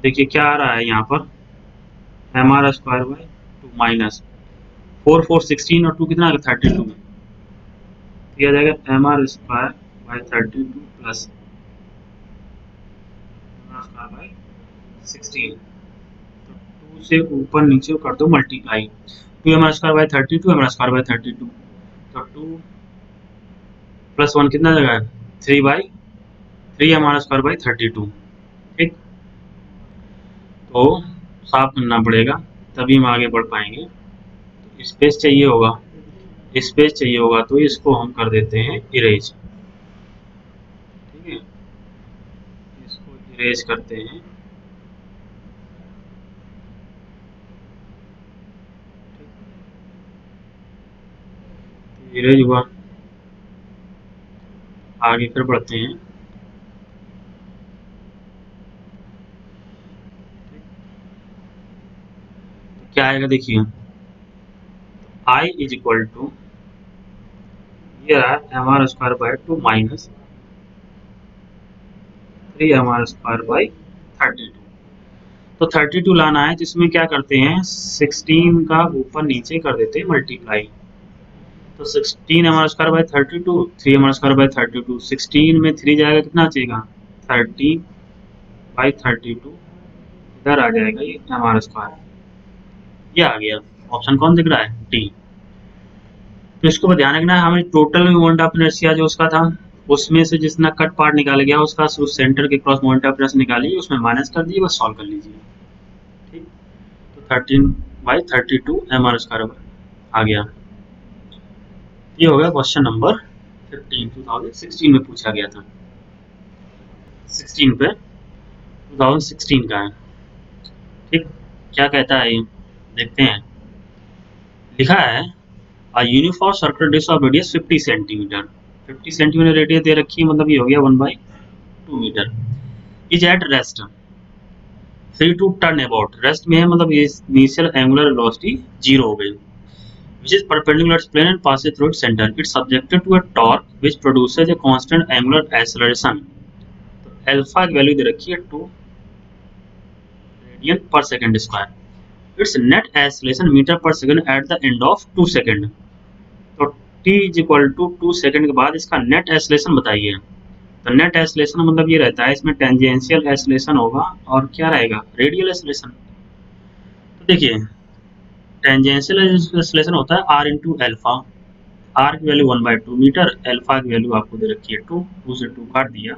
देखिए क्या आ रहा है यहाँ पर, mr²/2 माइनस 4 4 16 और 2 कितना आ गया 32, तो ये आ जाएगा mr²/32 प्लस mr²/16। तो 2 से ऊपर नीचे कर दो मल्टीप्लाई, 2 mr²/32 mr²/32, तो 2 प्लस 1 कितना जगह है 3/3 mr²/32, ठीक। तो साफ करना पड़ेगा तभी हम आगे बढ़ पाएंगे। तो स्पेस चाहिए होगा, स्पेस चाहिए होगा तो इसको हम कर देते हैं इरेज, ठीक है, इसको इरेज करते हैं, इरेज हुआ। आगे फिर बढ़ते हैं, क्या आएगा देखिए, I इज इक्वल टू, ये रहा mr²/2 माइनस 3 mr²/32। तो 32 लाना है तो इसमें क्या करते हैं, 16 का ऊपर नीचे कर देते हैं मल्टीप्लाई, तो 16 mr²/32, 3 mr²/32, 16 में 3 जाएगा कितना चाहिएगा 30/32, इधर आ जाएगा ये mr², ये आ गया। ऑप्शन कौन दिख रहा है, डी। तो इसको ध्यान रखना है, हमें टोटल मोमेंट ऑफ इनर्शिया जो उसका था, उसमें से जितना कट पार्ट निकाला गया उसका उस सेंटर के क्रॉस मोमेंट ऑफ इनर्शिया निकालिए, उसमें माइनस कर दिए, बस सॉल्व कर लीजिए, ठीक। तो 13/32 mr² आ गया। ये हो गया क्वेश्चन नंबर 15, 2016 में पूछा गया था, 16 पे 2016 का है, ठीक। क्या कहता है ये देखते हैं, लिखा है A uniform circular disk of radius 50 centimetre, 50 centimetre radius दे रखी है, मतलब ये हो गया 1/2 metre, is at rest free to turn about, rest में है मतलब इनिशियल एंगुलर वेलोसिटी 0 हो गई, which is perpendicular to its plane and passes through its center. It's subjected to a torque which produces a constant angular acceleration. तो alpha की value दे रखी है 2 radian per second square. Its net acceleration metre per second at the end of 2 second. तो t is equal to 2 second के बाद इसका net acceleration बताइए। तो नेट एक्सेलरेशन मतलब ये रहता है, इसमें टेंजेंशियल एक्सेलरेशन होगा और क्या रहेगा, रेडियल एक्सेलरेशन। तो देखिए टेंजेंशियल एक्सेलरेशन होता है r इंटू एल्फा। r की वैल्यू 1/2 मीटर, एल्फा की वैल्यू आपको दे रखी है 2, 2 से 2 काट दिया,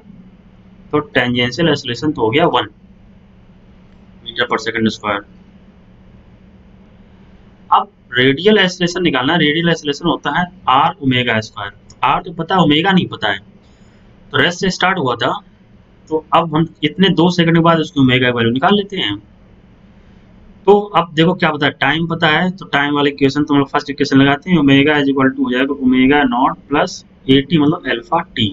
तो टेंजेंशियल एक्सेलरेशन तो हो गया 1 मीटर पर सेकंड स्क्वायर। अब रेडियल एक्सेलरेशन निकालना, रेडियल एक्सेलरेशन होता है r ओमेगा स्क्वायर। r तो पता है, ओमेगा नहीं पता है। तो रेस्ट से स्टार्ट हुआ था, तो अब हम इतने 2 सेकंड के बाद उसकी ओमेगा की वैल्यू निकाल लेते हैं। तो अब देखो क्या पता है, टाइम पता है, तो टाइम वाले इक्वेशन तो हम लोग फर्स्ट इक्वेशन लगाते हैं, ओमेगा इज इक्वल टू हो जाएगा ओमेगा नॉट प्लस एटी मतलब अल्फा टी।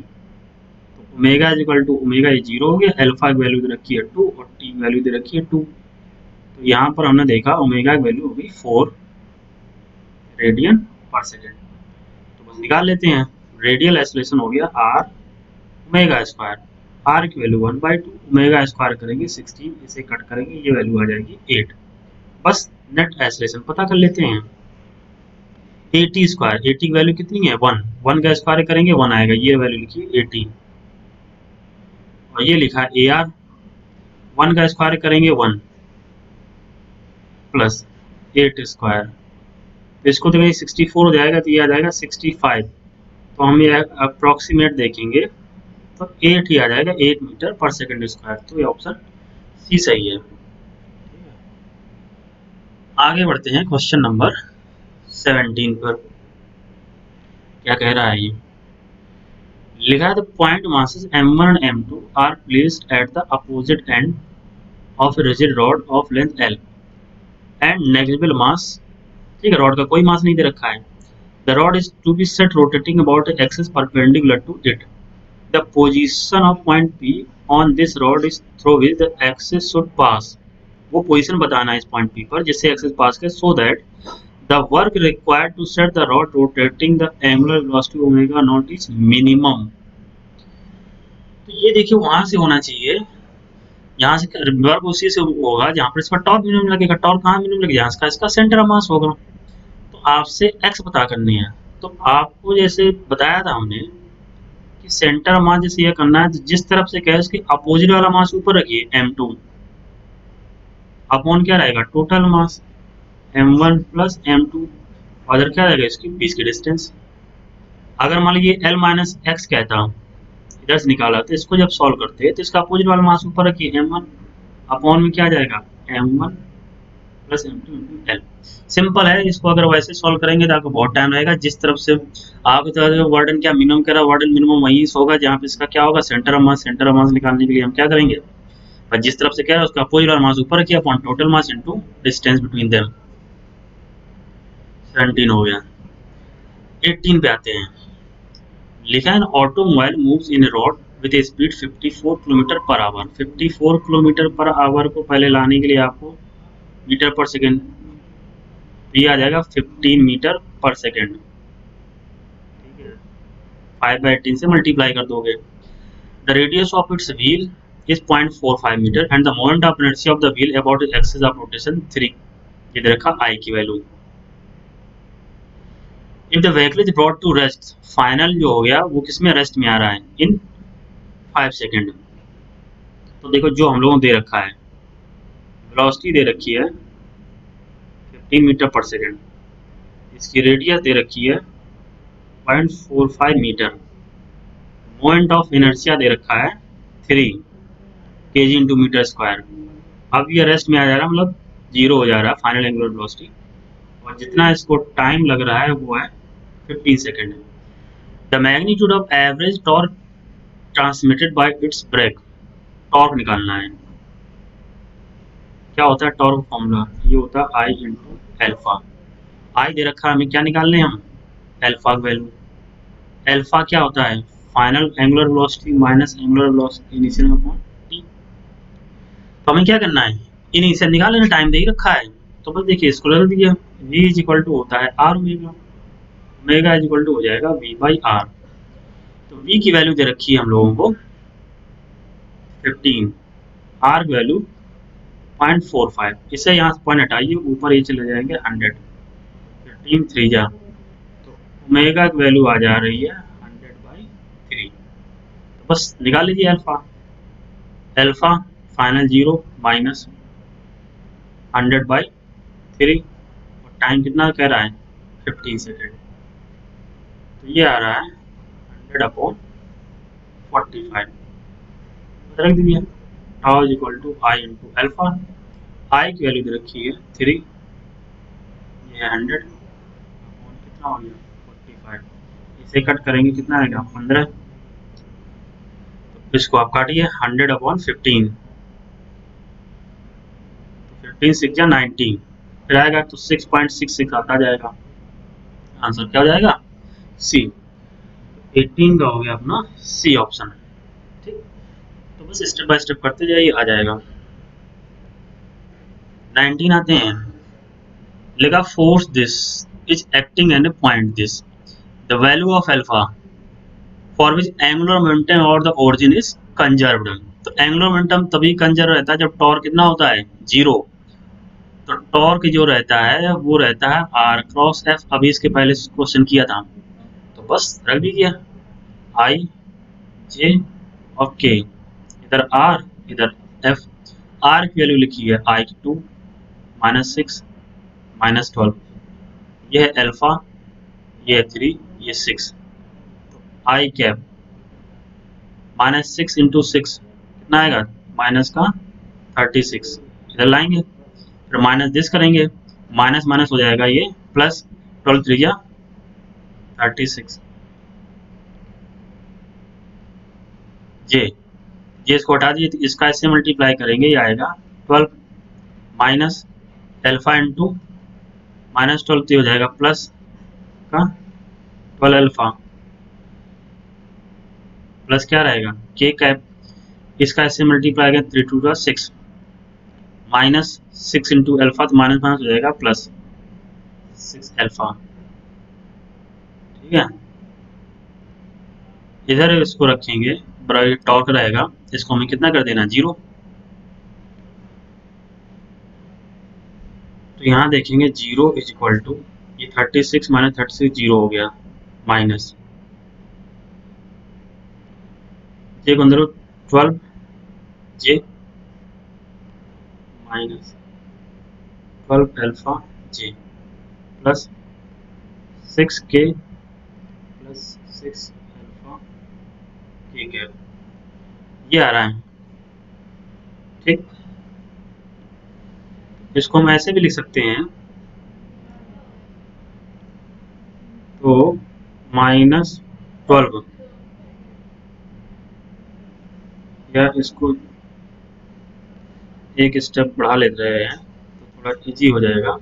तो omega is equal to omega ये 0 हो गया, अल्फा की वैल्यू दे रखी है 2 और टी की वैल्यू दे रखी है 2। तो यहाँ पर हमने देखा ओमेगा की वैल्यू होगी 4 रेडियन पर सेकेंड। तो बस निकाल लेते हैं, रेडियल एक्सेलरेशन हो गया आर ओमेगा स्क्वायर, आर की वैल्यू 1/2, ओमेगा स्क्वायर करेंगे 16, इसे कट करेंगे ये वैल्यू आ जाएगी 8। बस नेट एक्सेलरेशन पता कर लेते हैं। 80 स्क्वायर, 80 की वैल्यू कितनी है 1, 1 का स्क्वायर करेंगे 1 आएगा, ये वैल्यू लिखी 80। और ये लिखा ए आर, 1 का स्क्वायर करेंगे 1 प्लस 8 स्क्वायर, तो इसको तो 64 हो जाएगा, तो ये आ जाएगा 65। तो हम ये अप्रोक्सीमेट देखेंगे तो 8 ही आ जाएगा, 8 मीटर पर सेकंड स्क्वायर। तो ये ऑप्शन सी सही है। आगे बढ़ते हैं क्वेश्चन नंबर 17 पर। क्या कह रहा है ये, लिखा है the point masses m1 and m2 are placed at the opposite end of a rigid rod of length l and negligible mass। ठीक है, रॉड का कोई मास नहीं दे रखा है। The rod is to be set rotating about axis perpendicular to it. The position of point P on this rod is through which the axis should pass। वो position बताना है इस पॉइंट P पर जिससे एक्सिस पास करे, so that the work required to set the rod rotating the angular velocity omega naught is minimum। तो ये देखिए वहां से होना चाहिए, यहाँ से वर्क उसी से होगा जहाँ पर इसका टॉर्क मिनिमम लगेगा। टॉर्क कहाँ मिनिमम लगेगा, जहाँ इसका सेंटर ऑफ मास होगा। तो आपसे एक्स पता करनी है, तो आपको जैसे बताया था हमने कि सेंटर ऑफ मास जैसे ये करना है, जिस तरफ से कहे उसके अपोजिट वाला मास ऊपर रखिए m2 अपॉन क्या रहेगा total mass m1 plus m2, और क्या रहेगा इसकी बीच की डिस्टेंस। अगर मान लीजिए l माइनस एक्स कहता इधर से निकाला, तो इसको जब सॉल्व करते हैं तो इसका अपोजिट वाला मास ऊपर रखिए m1 अपॉन में क्या आ जाएगा m1 plus m2 into l। Simple है, इसको अगर वैसे सॉल्व करेंगे तो आपको बहुत टाइम लगेगा। जिस तरफ से आपकी तरफ से वर्डन क्या मिनिमम कह रहा है, वर्डन मिनिमम वहीं होगा जहाँ पे इसका क्या होगा centre of mass. Centre of मास निकालने के लिए हम क्या करेंगे, और जिस तरफ से कह रहा है उसका अपोजिट वाला मास ऊपर रखिए upon total mass into distance between them. 17 हो गया। 18 पे आते हैं, लिखा है automobile moves in road with A speed 54 kilometre per hour. 54 kilometre per hour को पहले लाने के लिए आपको मीटर पर सेकेंड, ये आ जाएगा 15 मीटर पर सेकेंड। ठीक है, 5/18 से मल्टीप्लाई कर दोगे। The radius of its wheel is 0.45 metre and the moment of inertia of the wheel about its axis of rotation 3। ये दे रखा आई की value. If the vehicle is brought to rest, final जो हो गया वो किसमें रेस्ट में आ रहा है, इन 5 सेकेंड। तो देखो जो हम लोगों ने दे रखा है वेलोसिटी दे रखी है 15 मीटर पर सेकेंड, इसकी रेडियस दे रखी है 0.45 मीटर, मोमेंट ऑफ इनर्शिया दे रखा है 3 kg इंटू मीटर स्क्वायर। अब ये रेस्ट में आ जा रहा है, मतलब 0 हो जा रहा है फाइनल एंगुलर वेलोसिटी, और जितना इसको टाइम लग रहा है वो है 15 second. The magnitude of average torque transmitted by its brake. Torque निकालना है, क्या होता है टॉर्क फॉर्मूला, ये होता है आई इंटू एल्फा। आई दे रखा है हमें, क्या निकालने हैं हम, एल्फा की वैल्यू। एल्फा क्या होता है, final angular velocity minus angular velocity initial upon T. तो हमें क्या करना है, इनिशियल निकाल लेना, टाइम दे ही रखा है। तो बस देखिए इसको रख दिया, v इज इक्वल टू होता है R omega, omega is equal to हो जाएगा v बाई आर। तो v की वैल्यू दे रखी है हम लोगों को 15, आर की वैल्यू 0.45, इसे यहाँ से पॉइंट हटाइए, ऊपर ये चले जाएंगे 100, 15 3 जा, तो ओमेगा की वैल्यू आ जा रही है 100/3। तो बस निकाल लीजिए अल्फा। अल्फा फाइनल 0 माइनस 100/3, और टाइम कितना कह रहा है 15 सेकेंड, तो ये आ रहा है 100/45। रख दीजिए tau is equal to I into alpha. I की वैल्यू दे रखी है 3, ये 100 कितना हो गया 45, इसे कट करेंगे कितना आएगा 15, तो इसको आप काटिए 100/15, 15 6 या 19, फिर आएगा तो 6.66 आता जाएगा, आंसर क्या हो जाएगा सी। 18 का हो गया अपना सी ऑप्शन। ठीक, तो बस स्टेप बाय स्टेप करते जाइए, आ जाएगा। 19 आते हैं, लेगा force this is acting and point this the value of alpha for which angular momentum और द ओरिजिन इज कंजर्व्ड। तो एंगुलर मोमेंटम तभी कंजर्व रहता है जब टॉर्क कितना होता है 0। तो टॉर्क जो रहता है वो रहता है आर क्रॉस एफ, अभी इसके पहले क्वेश्चन किया था, तो बस रख दीजिए आई जे और के, इधर आर इधर एफ। आर की वैल्यू लिखी है आई की 2 -6 -12, यह है अल्फा, ये है 3, ये 6, आई कैप -6 इंटू 6 कितना आएगा माइनस का 36, इधर लाएंगे, फिर माइनस दिस करेंगे, माइनस माइनस हो जाएगा ये प्लस, 12 3 36, जे जे इसको हटा दीजिए, तो इसका इससे मल्टीप्लाई करेंगे, ये आएगा 12 माइनस एल्फा इंटू -12, तो हो जाएगा प्लस का 12 अल्फा, प्लस क्या रहेगा के कैप, इसका इससे मल्टीप्लाई करें 3 2 6, -6 इंटू अल्फा, तो माइनस माइनस हो जाएगा प्लस 6 अल्फा। ठीक है, इधर इसको रखेंगे, बड़ा टॉर्क रहेगा, इसको हमें कितना कर देना 0। तो यहाँ देखेंगे 0 इज इक्वल टू, ये 36 माइनस 36 0 हो गया, माइनस जे को अंदर 12 जे माइनस 12 अल्फा जे प्लस 6 के प्लस 6 अल्फा के कैप, ये आ रहा है। ठीक, इसको हम ऐसे भी लिख सकते हैं, तो -12, या इसको एक स्टेप बढ़ा ले रहे हैं तो थोड़ा इजी हो जाएगा।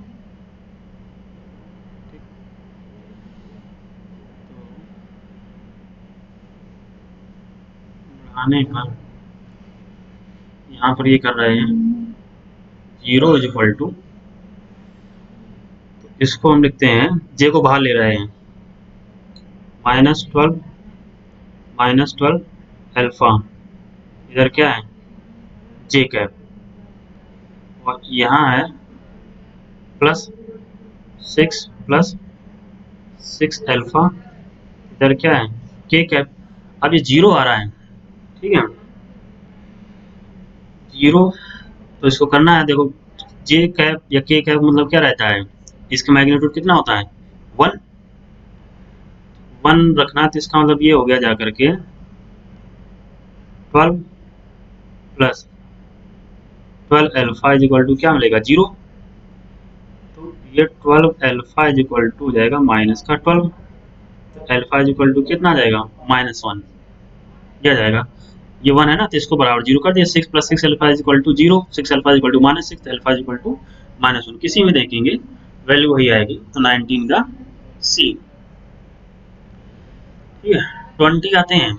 ठीक, तो बढ़ाने पर यहाँ पर ये कर रहे हैं 0 इज इक्वल टू, इसको हम लिखते हैं, जे को बाहर ले रहे हैं, -12 -12 अल्फा, इधर क्या है जे कैप, और यहाँ है प्लस 6 प्लस 6 अल्फा, इधर क्या है के कैप। अब ये 0 आ रहा है, ठीक है 0, तो इसको करना है, देखो जे कैप या के कैप मतलब क्या रहता है, इसका मैग्नीट्यूड कितना होता है 1 1 रखना है, तो इसका मतलब ये हो गया जा करके 12 plus 12 alpha is equal to क्या मिलेगा 0, तो ये 12 अल्फा इज इक्वल टू हो जाएगा माइनस का 12, तो अल्फा इज इक्वल टू कितना आ जाएगा -1, यह जाएगा, ये 1 है ना, तो इसको बराबर 0 कर दिया, 6 plus 6 alpha is equal to 0, 6 alpha is equal to -6, alpha is equal to -1, किसी में देखेंगे वैल्यू वही आएगी, तो 19 का सी। ठीक है, 20 आते हैं,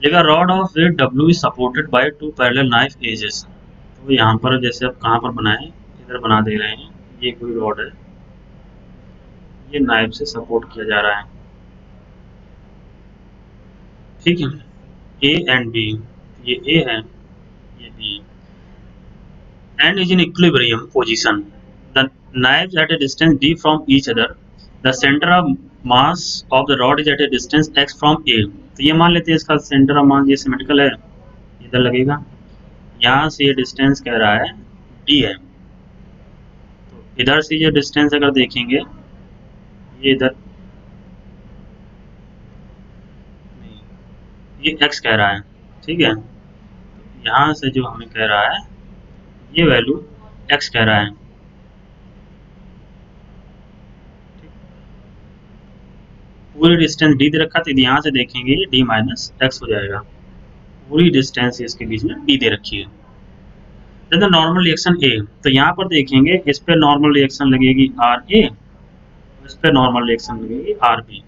देखा rod of weight W is supported by 2 parallel knife edges. तो यहाँ पर जैसे आप कहाँ पर बनाए, इधर बना दे रहे हैं, ये कोई रॉड है, ये नाइफ से सपोर्ट किया जा रहा है। ठीक है, ए एंड बी, ये ए है ये B, and is in equilibrium position. The knives at a distance d from each other. The center of mass of the rod is at a distance x from a. तो ये मान लेते हैं इसका centre of मास ये symmetrical है, इधर लगेगा, यहाँ से ये डिस्टेंस कह रहा है d है, तो इधर से ये डिस्टेंस अगर देखेंगे ये इधर ये x कह रहा है, ठीक है, यहाँ से जो हमें कह रहा है ये वैल्यू x कह रहा है। पूरी डिस्टेंस d दे रखा था, यहाँ से देखेंगे ये d माइनस एक्स हो जाएगा, पूरी डिस्टेंस इसके बीच में d दे रखी है। द नॉर्मल रिएक्शन ए, तो यहाँ पर देखेंगे इस पर नॉर्मल रिएक्शन लगेगी आर ए, इस पर नॉर्मल रिएक्शन लगेगी आर बी।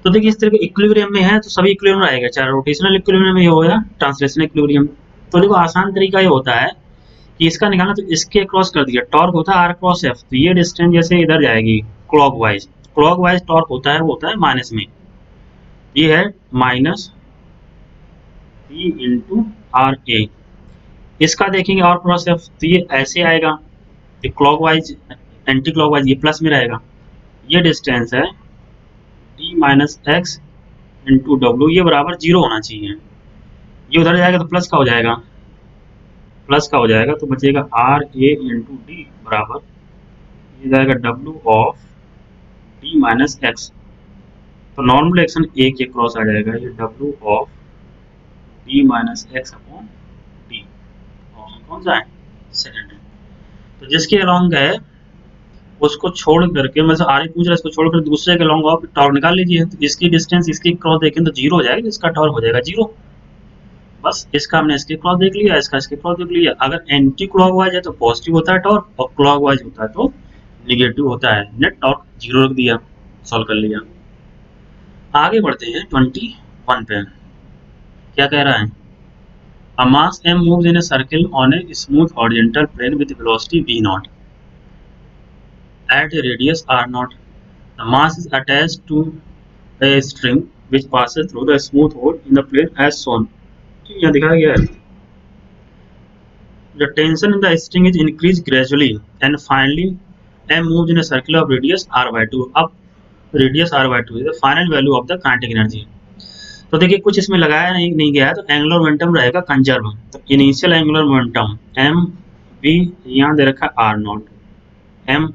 तो देखिए इस तरह के इक्विलिब्रियम में है तो सभी इक्विलिब्रियम रहेगा, चाहे रोटेशनल इक्विलिब्रियम में हो या ट्रांसलेशनल इक्विलिब्रियम। तो देखो आसान तरीका ये होता है कि इसका निकालना, तो इसके क्रॉस कर दिया, टॉर्क होता है आर क्रॉस एफ, तो ये डिस्टेंस जैसे इधर जाएगी क्लॉकवाइज टॉर्क होता है, वो होता है माइनस में, ये है minus P into R A. इसका देखेंगे आर क्रॉस एफ, तो ये ऐसे आएगा, ये क्लॉकवाइज एंटी क्लॉकवाइज ये प्लस में रहेगा, ये डिस्टेंस है D minus x into W, ये बराबर 0 होना चाहिए, ये उधर जाएगा तो प्लस का हो जाएगा, तो बचेगा आर ए इंटू डी बराबर ये जाएगा W of D minus x. तो नॉर्मल रिएक्शन ए के क्रॉस आ जाएगा ये W of D minus x upon D, option कौन सा है, सेकंड है। तो जिसके अलॉन्ग है उसको छोड़ करके, मतलब आर पूछ रहा है, इसको छोड़कर दूसरे के अलॉन्ग आप टॉर्क निकाल लीजिए, तो इसकी डिस्टेंस इसकी क्रॉस देखें तो 0 हो जाएगा, इसका टॉर्क हो जाएगा 0। बस इसका हमने इसके क्रॉस देख लिया, इसका इसके क्रॉस देख लिया। अगर एंटी क्लॉकवाइज है तो पॉजिटिव होता है टॉर्क, और क्लॉकवाइज होता है तो निगेटिव होता है, नेट टॉर्क 0 रख दिया, सॉल्व कर लिया। आगे बढ़ते हैं 21 पे, क्या कह रहा है, a mass m moves in a circle on a smooth horizontal plane with velocity v naught at a radius r naught. The mass is attached to a string which passes through the smooth hole in the plane as shown. यहाँ दिखाया गया है, the tension in the string is increased gradually and finally m moves in a circle of radius r by 2. अब radius r by 2 is the final value of the kinetic energy. तो देखिए कुछ इसमें लगाया नहीं गया है, तो एंगुलर मोमेंटम रहेगा कंजर्व, तो initial angular momentum M V यहाँ दे रखा आर नॉट, एम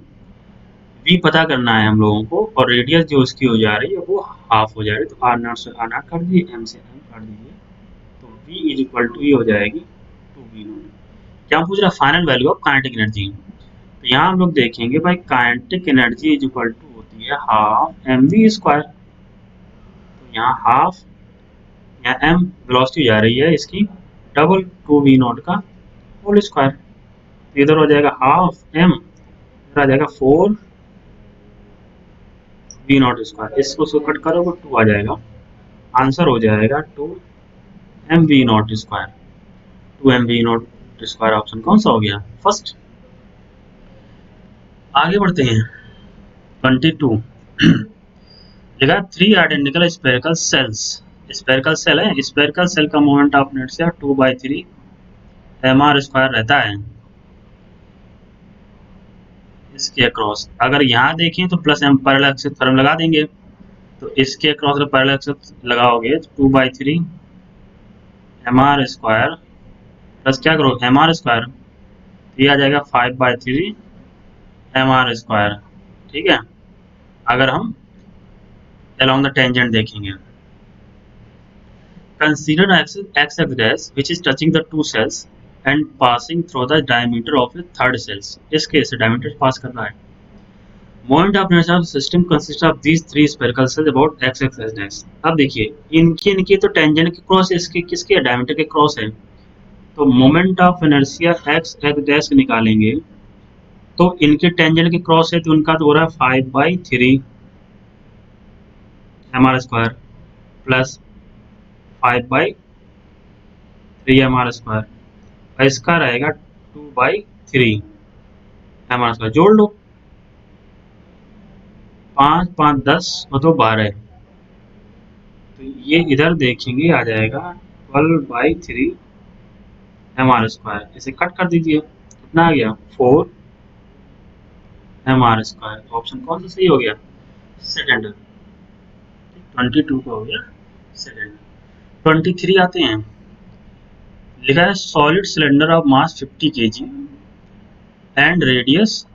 वी पता करना है हम लोगों को, और रेडियस जो उसकी हो जा रही है वो हाफ हो जा रही है, तो आर नॉट से आर नॉट कर दीजिए, एम से एम कर दीजिए, तो वी इज इक्वल टू ये हो जाएगी 2v नॉट। क्या पूछ रहा है, final value of kinetic energy. तो यहाँ हम लोग देखेंगे भाई kinetic energy is equal to होती है हाफ एम वी स्क्वायर, तो यहाँ हाफ, यहाँ एम वेलोसिटी जा रही है इसकी डबल 2v नॉट का होल स्क्वायर, तो इधर हो जाएगा हाफ एम, इधर आ जाएगा 4v नॉट स्क्वायर, इसको कट करोगे 2 आ जाएगा, आंसर हो जाएगा 2mv not square, 2mv not square option कौन सा हो गया, फर्स्ट। आगे बढ़ते हैं 22 देखा 3 identical spherical shells, spherical shell है, स्फेरिकल सेल का moment of inertia 2/3 mr square रहता है इसके अक्रॉस। अगर यहाँ देखें तो plus M parallel axis theorem लगा देंगे, तो इसके अक्रॉस पैरेलल एक्सिस लगाओगे तो 2/3 mr स्क्वायर प्लस क्या करो mr स्क्वायर, तो ये आ जाएगा 5/3 mr स्क्वायर, ठीक है। अगर हम along the tangent देखेंगे, consider x dash which is touching the two cells and passing through the diameter of a third cells. इस केस से डायमीटर पास कर रहा है। Moment of inertia of system consists of these three spherical cells about x dash. अब देखिए इनके तो tangent के क्रॉस, इसके किसके डायमीटर के क्रॉस है, तो moment of inertia x dash निकालेंगे तो इनके टेंजेंट के क्रॉस है, तो उनका तो हो रहा है 5/3 mr square plus 5/3 mr square, और इसका रहेगा 2/3 mr स्क्वायर, जोड़ लो 5 5 10 मतलब 12, तो ये इधर देखेंगे आ जाएगा 12/3 एम आर स्क्वायर, इसे कट कर दीजिए, कितना आ गया 4 एम आर स्क्वायर। ऑप्शन कौन सा सही हो गया? सेकंड। 22 का हो गया सेकंड। 23 आते हैं, लिखा है solid cylinder of mass 50 kg and radius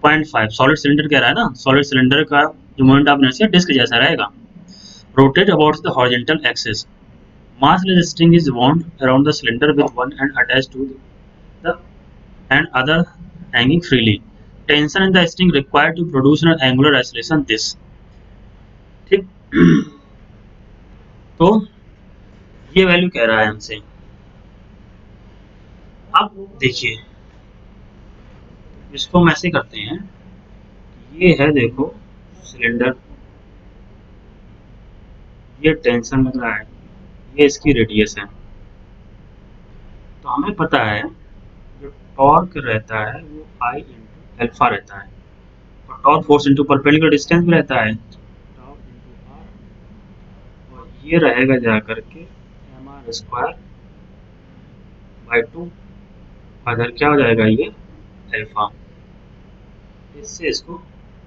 0.5। Solid cylinder कह रहा है ना, सॉलिड सिलेंडर का जो मोमेंट ऑफ इनर्शिया डिस्क जैसा रहेगा, rotate about the horizontal axis, massless string is wound around the cylinder with one end attached to the and other hanging freely. Tension in the string required to produce an angular acceleration this। ठीक। तो ये value कह रहा है हमसे। अब देखिए, इसको हम ऐसे करते हैं, ये है देखो सिलेंडर, ये टेंशन लग रहा है, ये इसकी रेडियस है। तो हमें पता है जो टॉर्क रहता है वो आई इंटू एल्फा रहता है, और torque force into perpendicular distance भी रहता है, टॉर्क इंटू आर, और ये रहेगा जा करके एम आर स्क्वायर बाई 2, अगर क्या हो जाएगा ये एल्फा। इससे इसको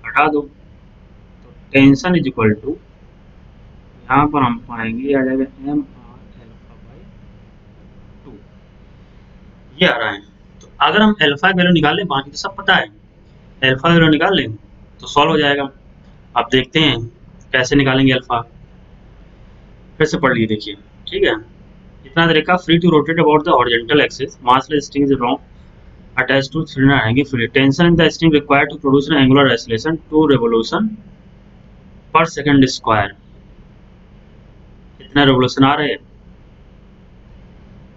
हटा दो, तो टेंशन इज इक्वल टू, यहाँ पर हम पाएंगे आ जाएगा एम आर एल्फा बाई 2, ये आ रहा है। तो अगर हम एल्फा की वैल्यू निकाल लें, बाकी तो सब पता है, एल्फा की वैल्यू निकाल लें तो सॉल्व हो जाएगा। अब देखते हैं कैसे निकालेंगे अल्फा, फिर से पढ़ लीजिए देखिए, ठीक है। इतना तरीका, free to rotate about the horizontal axis, massless string is wrong attached to cylinder hanging free, tension in the string required to produce an angular acceleration 2 revolution per second square। इतना रेवोल्यूशन आ रहे हैं,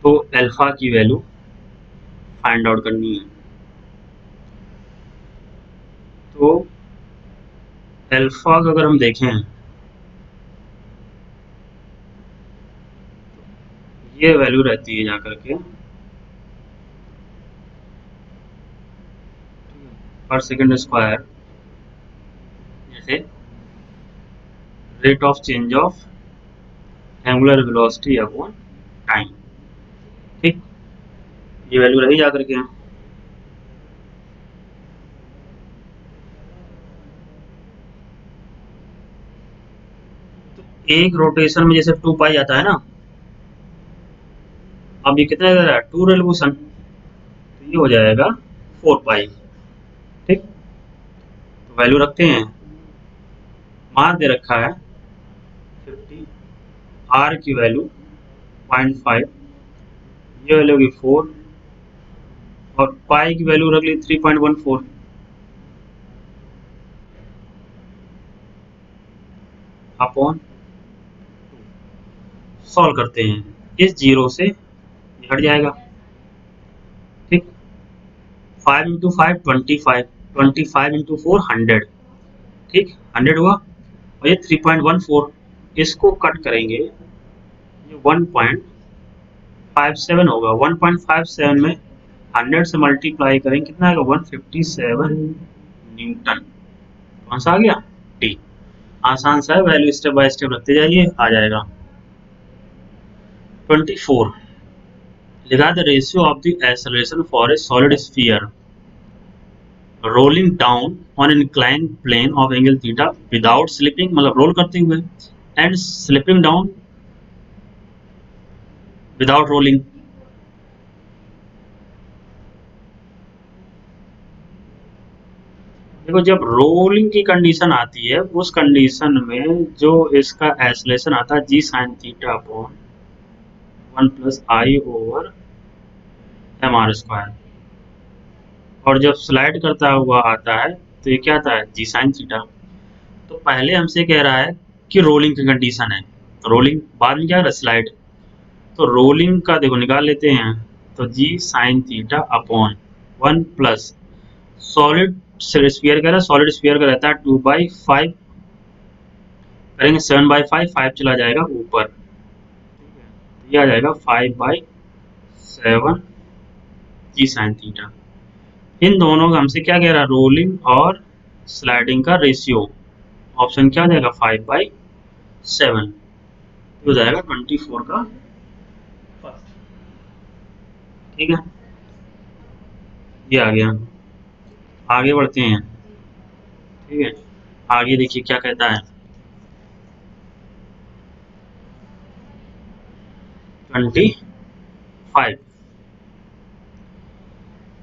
तो alpha की value find out करनी है। तो alpha का अगर हम देखें, ये वैल्यू रहती है जाकर के पर सेकंड स्क्वायर, जैसे rate of change of angular velocity upon time. ठीक, ये वैल्यू रही जाकर के। तो एक रोटेशन में जैसे 2 पाई आता है ना, अब ये कितना दे रहा है 2 रेवोल्यूशन, तो ये हो जाएगा 4 पाई। ठीक, तो वैल्यू रखते हैं, मास दे रखा है 50, आर की वैल्यू 0.5, ये वैल्यू होगी 4, और पाई की वैल्यू रख ली 3.14 अपॉन। सॉल्व करते हैं, इस जीरो से हट जाएगा। ठीक, 5 इंटू 5 25, 25 इंटू 4 100। ठीक, 100 हुआ, और ये 3.14, इसको कट करेंगे, ये 1.57 होगा। 1.57 में 100 से मल्टीप्लाई करेंगे, कितना आएगा 157 न्यूटन। कौन सा आ गया? टी। आसान सा है, वैल्यू स्टेप बाय स्टेप रखते जाइए, आ जाएगा। 24 लिखा the ratio of the acceleration for a solid sphere rolling down on incline plane of angle theta without slipping, मतलब रोल करते हुए, and slipping down without rolling. देखो, जब रोलिंग की कंडीशन आती है, उस कंडीशन में जो इसका एक्सेलरेशन आता है g sine theta upon 1 plus I over M R square, और जब स्लाइड करता हुआ आता है तो ये क्या आता है जी साइन थीटा। तो पहले हमसे कह रहा है कि रोलिंग की कंडीशन है, रोलिंग बाद में क्या है स्लाइड। तो रोलिंग का देखो निकाल लेते हैं, तो g sine theta upon 1 plus solid sphere का, सॉलिड स्फीयर का रहता है 2/5, करेंगे 7/5, 5 चला जाएगा ऊपर, ये आ जाएगा 5/7 जी साइन थीटा। इन दोनों का हमसे क्या कह रहा है, रोलिंग और स्लाइडिंग का रेशियो। ऑप्शन क्या हो जाएगा 5/7, हो जाएगा 24 का फर्स्ट। ठीक है, ये आ गया। आगे बढ़ते हैं। ठीक है, आगे देखिए क्या कहता है। 25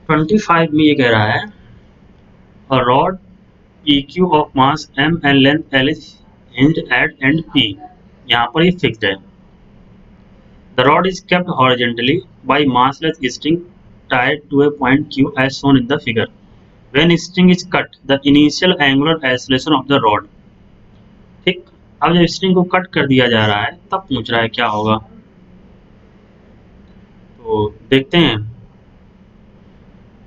25 में ये कह रहा है a rod PQ of mass m and length L is hinged at end P। यहाँ पर ये फिक्स्ड है। The rod is kept horizontally by massless string tied to a point Q as shown in the figure. When string is cut, the initial angular acceleration of the rod। ठीक, अब जब string को cut कर दिया जा रहा है तब पूछ रहा है क्या होगा। तो देखते हैं।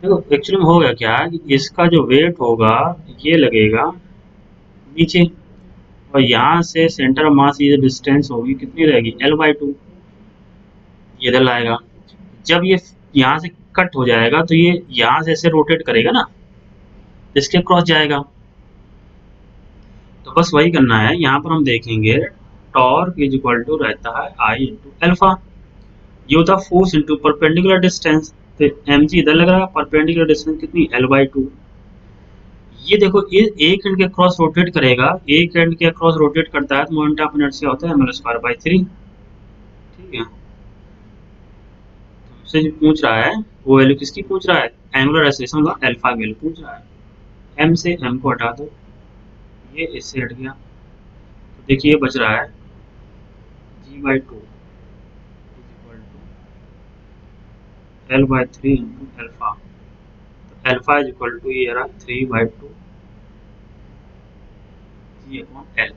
देखो एक्चुअली में होगा क्या कि इसका जो वेट होगा ये लगेगा नीचे, और यहाँ से सेंटर ऑफ मास की जो डिस्टेंस होगी कितनी रहेगी L/2, ये इधर लाएगा। जब ये यहाँ से कट हो जाएगा तो ये यहाँ से ऐसे रोटेट करेगा ना, इसके क्रॉस जाएगा। तो बस वही करना है। यहाँ पर हम देखेंगे टॉर्क इज इक्वल टू रहता है आई इंटू एल्फा। ये होता है फोर्स इंटू परपेंडिकुलर डिस्टेंस। तो एम जी इधर लग रहा है, परपेंडिकुलर डिस्टेंस कितनी L/2। ये देखो ये एक एंड के क्रॉस रोटेट करेगा, एक एंड के क्रॉस रोटेट करता है तो मोमेंट ऑफ इनर्शिया होता है mL²/3। ठीक है, से जो पूछ रहा है वो वैल्यू किसकी पूछ रहा है, एंगुलर एक्सेलरेशन का अल्फा वैल्यू पूछ रहा है। एम से एम को हटा दो, ये इससे हट गया, तो देखिए ये बच रहा है G/2 L/3 इंटू एल्फा। तो एल्फा इज इक्वल टू ये रहा 3/2 G/L।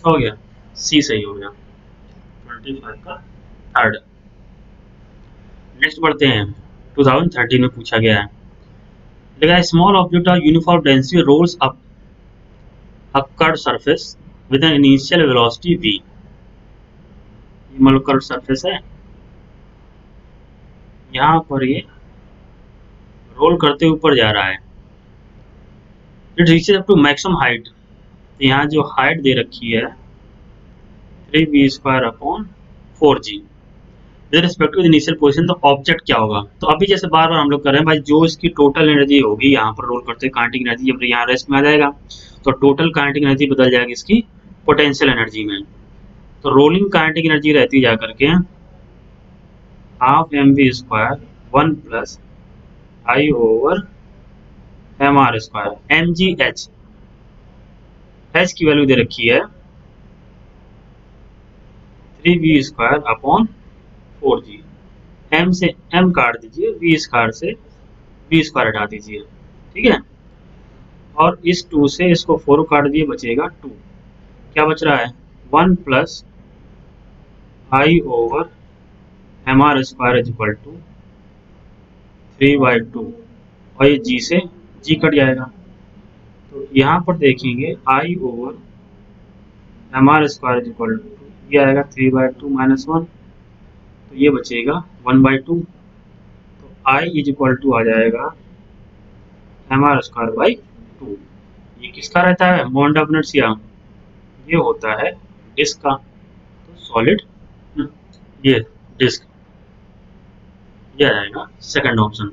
हो गया, सी सही हो गया 25 का थर्ड। नेक्स्ट बढ़ते हैं। 2013 में पूछा गया है, लिखा है small object of uniform density rolls up a curved surface with an initial velocity v। ये मान लो कर्व सरफेस है, यहाँ पर ये रोल करते ऊपर जा रहा है। It reaches up to maximum height. तो यहाँ जो हाइट दे रखी है 3v² / 4g with respect to initial position. तो ऑब्जेक्ट क्या होगा, तो अभी जैसे बार बार हम लोग कर रहे हैं भाई, जो इसकी टोटल एनर्जी होगी यहाँ पर रोल करते काइनेटिक एनर्जी जब यहाँ रेस्ट में आ जाएगा तो टोटल काइनेटिक एनर्जी बदल जाएगी इसकी पोटेंशियल एनर्जी में। तो रोलिंग काइनेटिक एनर्जी रहती जा करके ½ mv² 1 plus I/mr²। mgh, h की वैल्यू दे रखी है 3v²/4g। m से m काट दीजिए, v² से v² हटा दीजिए। ठीक है, और इस 2 से इसको 4 काट दिए, बचेगा 2। क्या बच रहा है 1 plus I/mr² is equal to 3/2, और ये g से g कट जाएगा। तो यहाँ पर देखेंगे I/mr² इज इक्वल टू ये आएगा 3/2 - 1, तो ये बचेगा 1/2। तो I इज इक्वल टू आ जाएगा mr²/2। ये किसका रहता है मोमेंट ऑफ इनर्शिया, ये होता है डिस्क का। तो सॉलिड, ये डिस्क, ये आ जाएगा सेकंड ऑप्शन।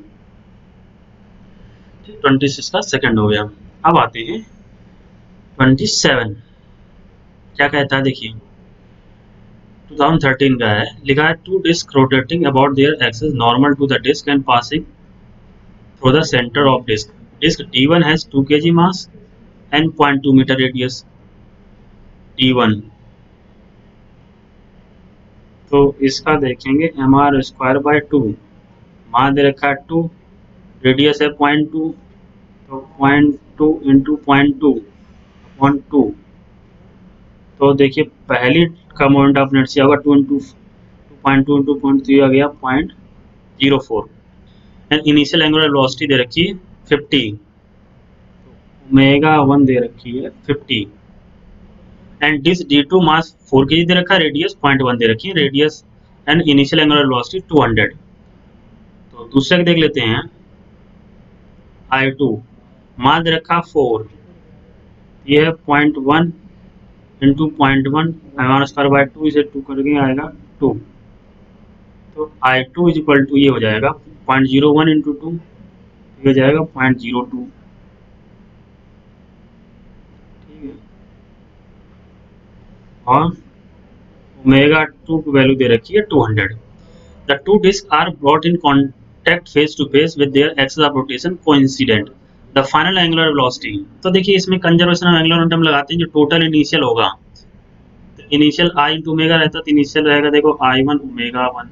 26 का सेकंड हो गया। अब आते हैं 27। क्या कहता है देखिए, 2013 का है, लिखा है two disc rotating about their axis normal to the disc and passing through the centre of disc. Disc D1 has 2 kg mass and 0.2 metre radius. D1, तो इसका देखेंगे mr²/2, मास दे रखा है 2, रेडियस है 0.2, तो 0.2 इंटू 0.2/2। तो देखिए पहली का मोमेंट ऑफ इनर्शिया होगा 2 इंटू 2.2 इंटू 0.3 आ गया 0.04। एंड इनिशियल एंगुलर वेलोसिटी दे रखी है 50, ओमेगा 1 दे रखी है 50। And this D2 mass 4 kg दे रखा है, रेडियस 0.1 दे रखी है, radius and initial angular velocity 200। तो दूसरे को देख लेते हैं। I2 मास दे रखा 4, ये है 0.1 इंटू 0.1 mr²/2, इसे 2 करके आएगा 2। तो I2 इज इक्वल टू ये हो जाएगा 0.01 इंटू 2, ये हो जाएगा 0.02, ठीक है। और ओमेगा 2 की वैल्यू दे रखी है 200। The two disc are brought in contact face to face with their axis of rotation coincident, the final angular velocity. तो देखिए इसमें कंजर्वेशन ऑफ एंगुलर मोमेंटम लगाते हैं, जो टोटल इनिशियल होगा, तो इनिशियल आई इंटू ओमेगा रहता है, तो इनिशियल रहेगा देखो I1 ओमेगा 1,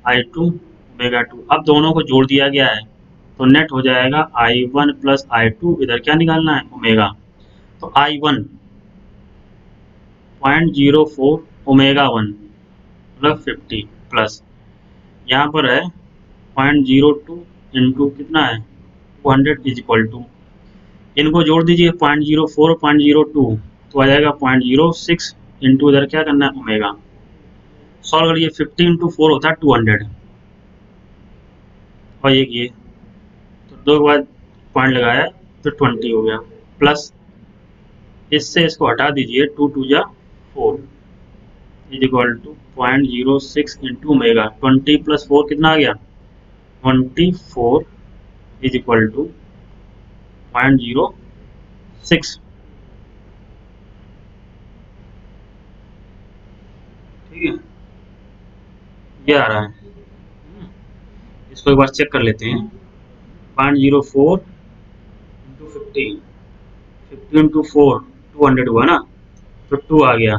I2 ओमेगा 2। अब दोनों को जोड़ दिया गया है, तो नेट हो जाएगा I1 प्लस I2, इधर क्या निकालना है ओमेगा, तो I1 0.04 ओमेगा 1 मतलब 50 प्लस यहाँ पर है 0.02 इंटू कितना है 200 इज इक्वल टू, इनको जोड़ दीजिए 0.04 और 0.02, तो आ जाएगा 0.06 इंटू इधर क्या करना है ओमेगा, सॉल्व करिए 50 इंटू 4 होता है 200, और ये तो दो के बाद पॉइंट लगाया तो 20 हो गया, प्लस इससे इसको हटा दीजिए 2 2 जा 4 is equal to 0.06 into omega, 20 plus 4 कितना आ गया 24 इज इक्वल टू 0.06, ठीक है, ये आ रहा है। इसको एक बार चेक कर लेते हैं, 0.04 इंटू 50 इंटू 4 200 हुआ ना, तो 2 आ गया,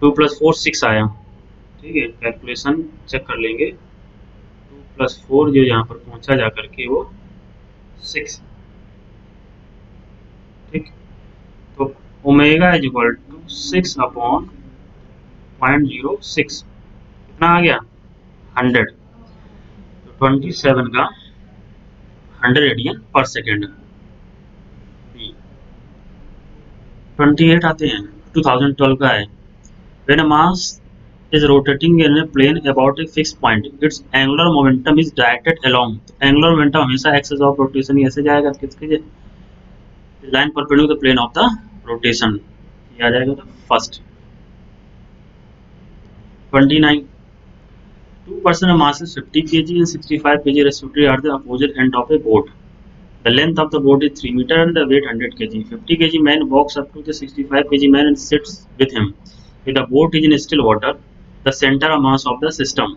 2 प्लस 4 6 आया, ठीक है, कैलकुलेशन चेक कर लेंगे, 2 प्लस 4 जो यहाँ पर पहुंचा जा करके वो 6, ठीक, तो omega is equal to 6 upon 0.06 कितना आ गया 100, तो 27 का 100 रेडियन पर सेकेंड। 28 आते हैं, 2012 का है। When a mass is rotating in a plane about a fixed point, its angular momentum is directed along. तो angular momentum हमेशा axis of rotation ही ऐसे जाएगा, किसके line perpendicular plane of the rotation, ये आ जाएगा तो first. 29 two person of mass is 50 kg and 65 kg respectively at the opposite end of a boat. The length of the boat is 3 meter and the weight 100 kg. 50 kg man walks up to the 65 kg man and sits with him. If the boat is in still water, the center of mass of the system.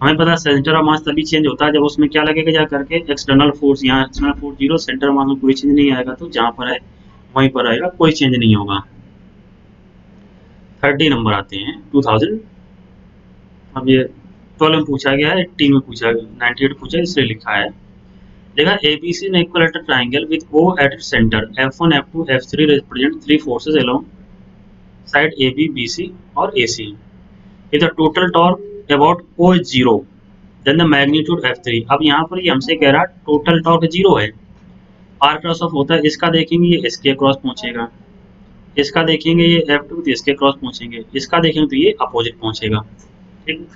हमें पता है centre of मास तभी change होता है जब उसमें क्या लगेगा जा करके एक्सटर्नल फोर्स, यहाँ एक्सटर्नल फोर्स 0, सेंटर ऑफ मास में कोई चेंज नहीं आएगा, तो जहाँ पर है वहीं पर आएगा, कोई चेंज नहीं होगा। 30 नंबर आते हैं 2000, अब ये 12 में पूछा गया है, 18 में पूछा गया, 98 पूछा इसलिए लिखा है। देखा ABC ने equilateral triangle with O at its centre, F1 F2 F3 represent three forces along side AB BC और AC। If the total torque about O is 0, then the magnitude F3। अब यहाँ पर ये हमसे कह रहा है टोटल टॉर्क 0 है, R क्रॉस ऑफ होता है, इसका देखेंगे ये इसके क्रॉस पहुंचेगा, इसका देखेंगे ये F2 तो इसके क्रॉस पहुंचेंगे, इसका देखेंगे तो ये अपोजिट पहुंचेगा, ठीक।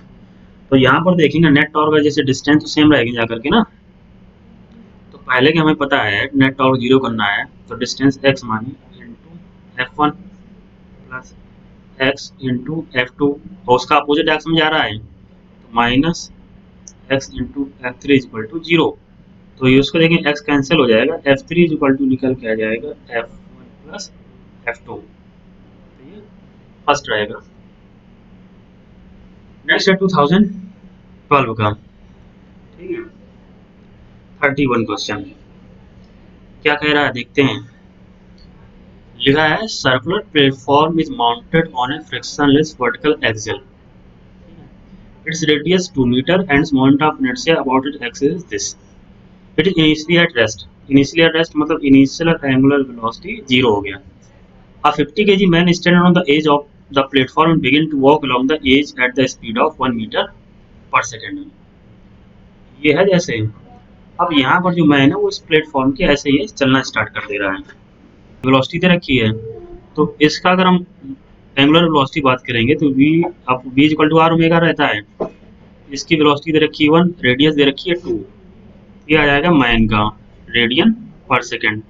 तो यहाँ पर देखेंगे नेट टॉर्क जैसे डिस्टेंस तो सेम रहेगी जाकर के ना, तो पहले के हमें पता है नेट टॉर्क 0 करना है, तो डिस्टेंस x मानी into F1 plus x into F2, और उसका अपोजिट x में जा रहा है तो minus x into F3 is equal to 0। तो ये उसको देखें x कैंसिल हो जाएगा, F3 इज इक्वल टू निकल के आ जाएगा F1 प्लस F2, तो ये फर्स्ट रहेगा। नेक्स्ट है 2012 का, ठीक है, 31 क्वेश्चन क्या कह रहा है देखते हैं। लिखा है circular platform is mounted on a frictionless vertical axle, its radius 2 meter and its moment of inertia about its axis is this. It is initially at rest. Initially at rest मतलब initial angular velocity 0 हो गया। A 50 kg man standing on the edge of the platform and begin to walk along the edge at the speed of 1 meter per second. ये है जैसे, अब यहाँ पर जो मैन है वो इस प्लेटफॉर्म के ऐसे ही चलना स्टार्ट कर दे रहा है, वेलोसिटी दे रखी है, तो इसका अगर हम एंगुलर वेलोसिटी बात करेंगे तो v, अब v equal to R omega रहता है, इसकी वेलोसिटी दे रखी है 1, रेडियस दे रखी है 2, ये आ जाएगा मैन का रेडियन पर सेकेंड।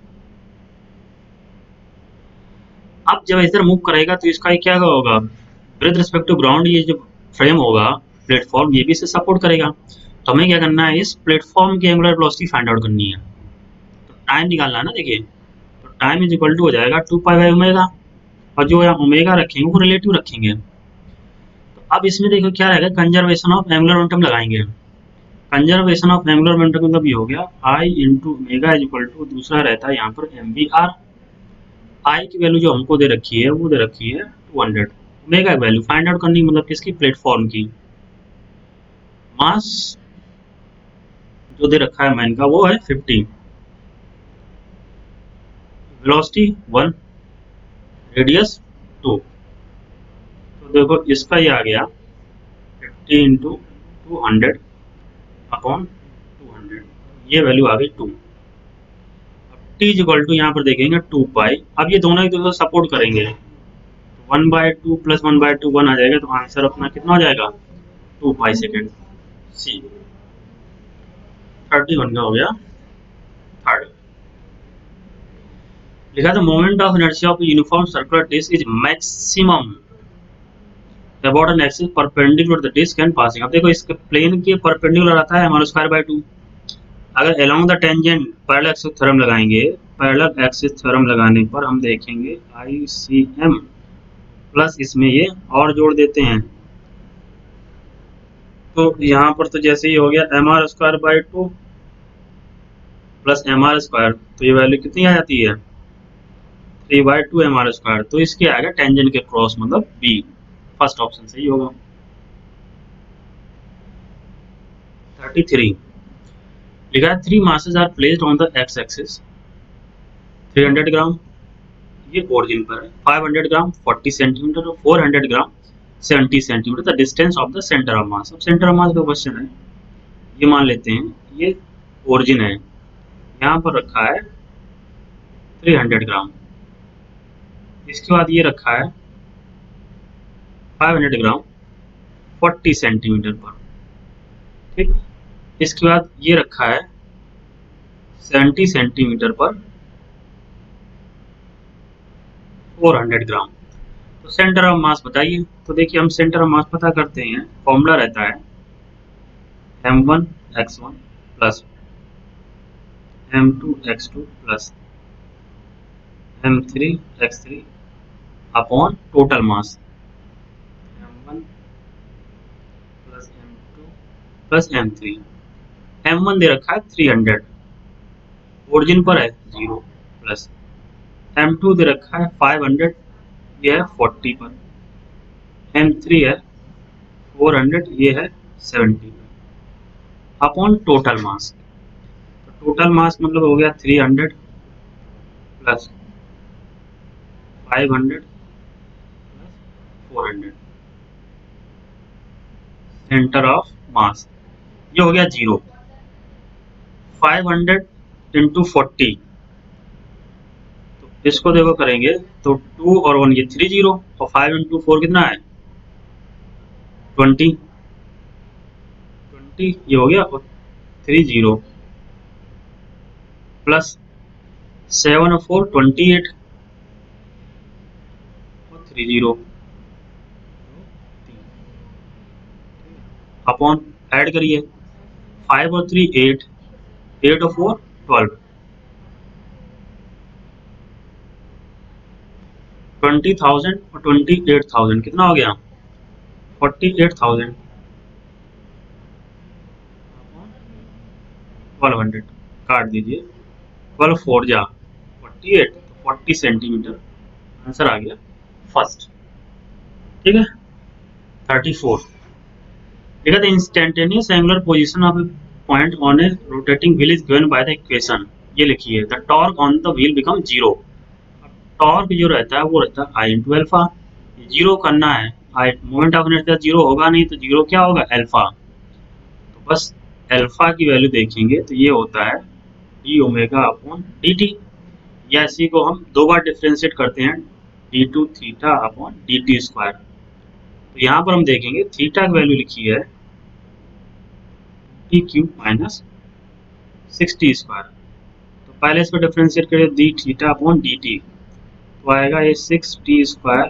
अब जब इधर मूव करेगा तो इसका क्या होगा विद रिस्पेक्ट टू ग्राउंड, ये जो फ्रेम होगा प्लेटफॉर्म ये भी इसे सपोर्ट करेगा। तो हमें क्या करना है, इस प्लेटफॉर्म की एंगुलर वेलोसिटी फाइंड आउट करनी है। तो टाइम निकालना है ना, देखिए तो टाइम इज इक्वल टू हो जाएगा 2π/ω, और जो यहाँ ओमेगा रखेंगे वो रिलेटिव रखेंगे। तो अब इसमें देखो क्या रहेगा, कंजर्वेशन ऑफ एंगुलर मोमेंटम लगाएंगे। कंजर्वेशन ऑफ एंगुलर मोमेंटम मतलब ये हो गया I into omega is equal to, दूसरा रहता है यहाँ पर mvr। आई की वैल्यू जो हमको दे रखी है वो दे रखी है 200। ओमेगा की वैल्यू फाइंड आउट करनी मतलब किसकी, प्लेटफॉर्म की। मास जो दे रखा है मैन का वो है 50, वेलोसिटी 1, रेडियस 2। तो देखो इसका ये आ गया 50 इंटू 200 अपॉन 200, ये वैल्यू आ गई 2। अब टी इज इक्वल टू यहाँ पर देखेंगे 2π। अब ये दोनों एक दूसरे सपोर्ट करेंगे, 1/2 प्लस 1/2 1 आ जाएगा। तो आंसर अपना कितना हो जाएगा, 2π सेकेंड। सी 31 का हो गया थर्ड। लिखा था moment of inertia of uniform circular disc is maximum about an axis perpendicular the disc and passing. अब देखो इसके प्लेन के परपेंडिकुलर आता है m²/2। अगर along the tangent parallel axis theorem लगाएंगे, पैरेलल एक्सिस थ्योरम लगाने पर हम देखेंगे ICM प्लस इसमें ये और जोड़ देते हैं। तो यहाँ पर तो जैसे ही हो गया mr² प्लस mr², तो ये वैल्यू कितनी आ जाती है, 3/2 mr²। तो इसके आएगा टेंजेंट के क्रॉस मतलब बी, फर्स्ट ऑप्शन सही होगा। 33 लिखा है 3 masses are placed on the X axis. 300 gram ये ओरिजिन पर है, 500 ग्राम 40 सेंटीमीटर और 400 ग्राम 70 centimetre the distance of the centre of मास। अब सेंटर ऑफ मास का क्वेश्चन है, ये मान लेते हैं ये ओरिजिन है, यहाँ पर रखा है 300 ग्राम, इसके बाद ये रखा है 500 ग्राम 40 सेंटीमीटर पर, ठीक। इसके बाद ये रखा है 70 सेंटीमीटर पर 400 ग्राम। तो सेंटर ऑफ मास बताइए। तो देखिए हम सेंटर ऑफ मास पता करते हैं, फॉर्मूला रहता है m1x1 plus m2x2 plus m3x3 upon total mass, m1 plus m2 plus m3। m1 दे रखा है 300, ओरिजिन पर है 0, प्लस m2 दे रखा है 500, ये है 40 पर, m3 है 400, ये है 70 पर, अपॉन टोटल मास। तो टोटल मास मतलब हो गया 300 प्लस 500 प्लस 400, सेंटर ऑफ मास ये हो गया 0। 500 इंटू 40, तो इसको देखो करेंगे तो 2 और 1 ये 30, और 5 इंटू 4 कितना है 20, ये हो गया 30 प्लस 7 और 4 28 और 30 अपॉन ऐड करिए 5 और 3 8, 8 और 4 12, 20,000 और 28,000 कितना हो गया 48,000 1200 काट दीजिए, 12 4 जा 48, 40 सेंटीमीटर आंसर आ गया फर्स्ट, ठीक है। 34 देखा था instantaneous angular position of A point on A rotating wheel is given by the equation. ये लिखिए the torque on the wheel become 0। Torque जो रहता है वो रहता है आई इंटू एल्फा, जीरो करना है, आई मोमेंट ऑफ इनर्शिया जीरो होगा नहीं, तो जीरो क्या होगा एल्फा। तो बस एल्फा की वैल्यू देखेंगे तो ये होता है D omega upon D T, या इसी को हम दो बार डिफ्रेंशिएट करते हैं d2 theta upon dt square. तो यहाँ पर हम देखेंगे थीटा की वैल्यू लिखी है T cube minus 6t square. तो पहले इसको डिफ्रेंशिएट करें D theta upon D T, तो आएगा ये 6t square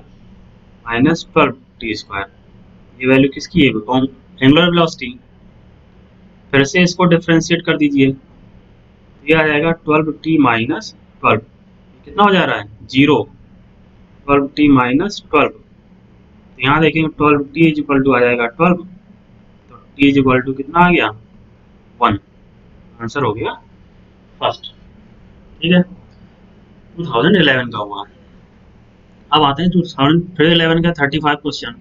minus 12t square. ये वैल्यू किसकी है, एंगुलर वेलोसिटी, फिर से इसको डिफ्रेंशिएट कर दीजिए, ये आ जाएगा 12t माइनस 12, कितना हो जा रहा है 0, 12t माइनस 12, तो यहाँ देखेंगे 12t इज इक्वल टू आ जाएगा 12, तो t इज इक्वल टू कितना आ गया 1, आंसर हो गया फर्स्ट। ठीक है, 2011 का हुआ। अब आते हैं 2011 का 35 क्वेश्चन।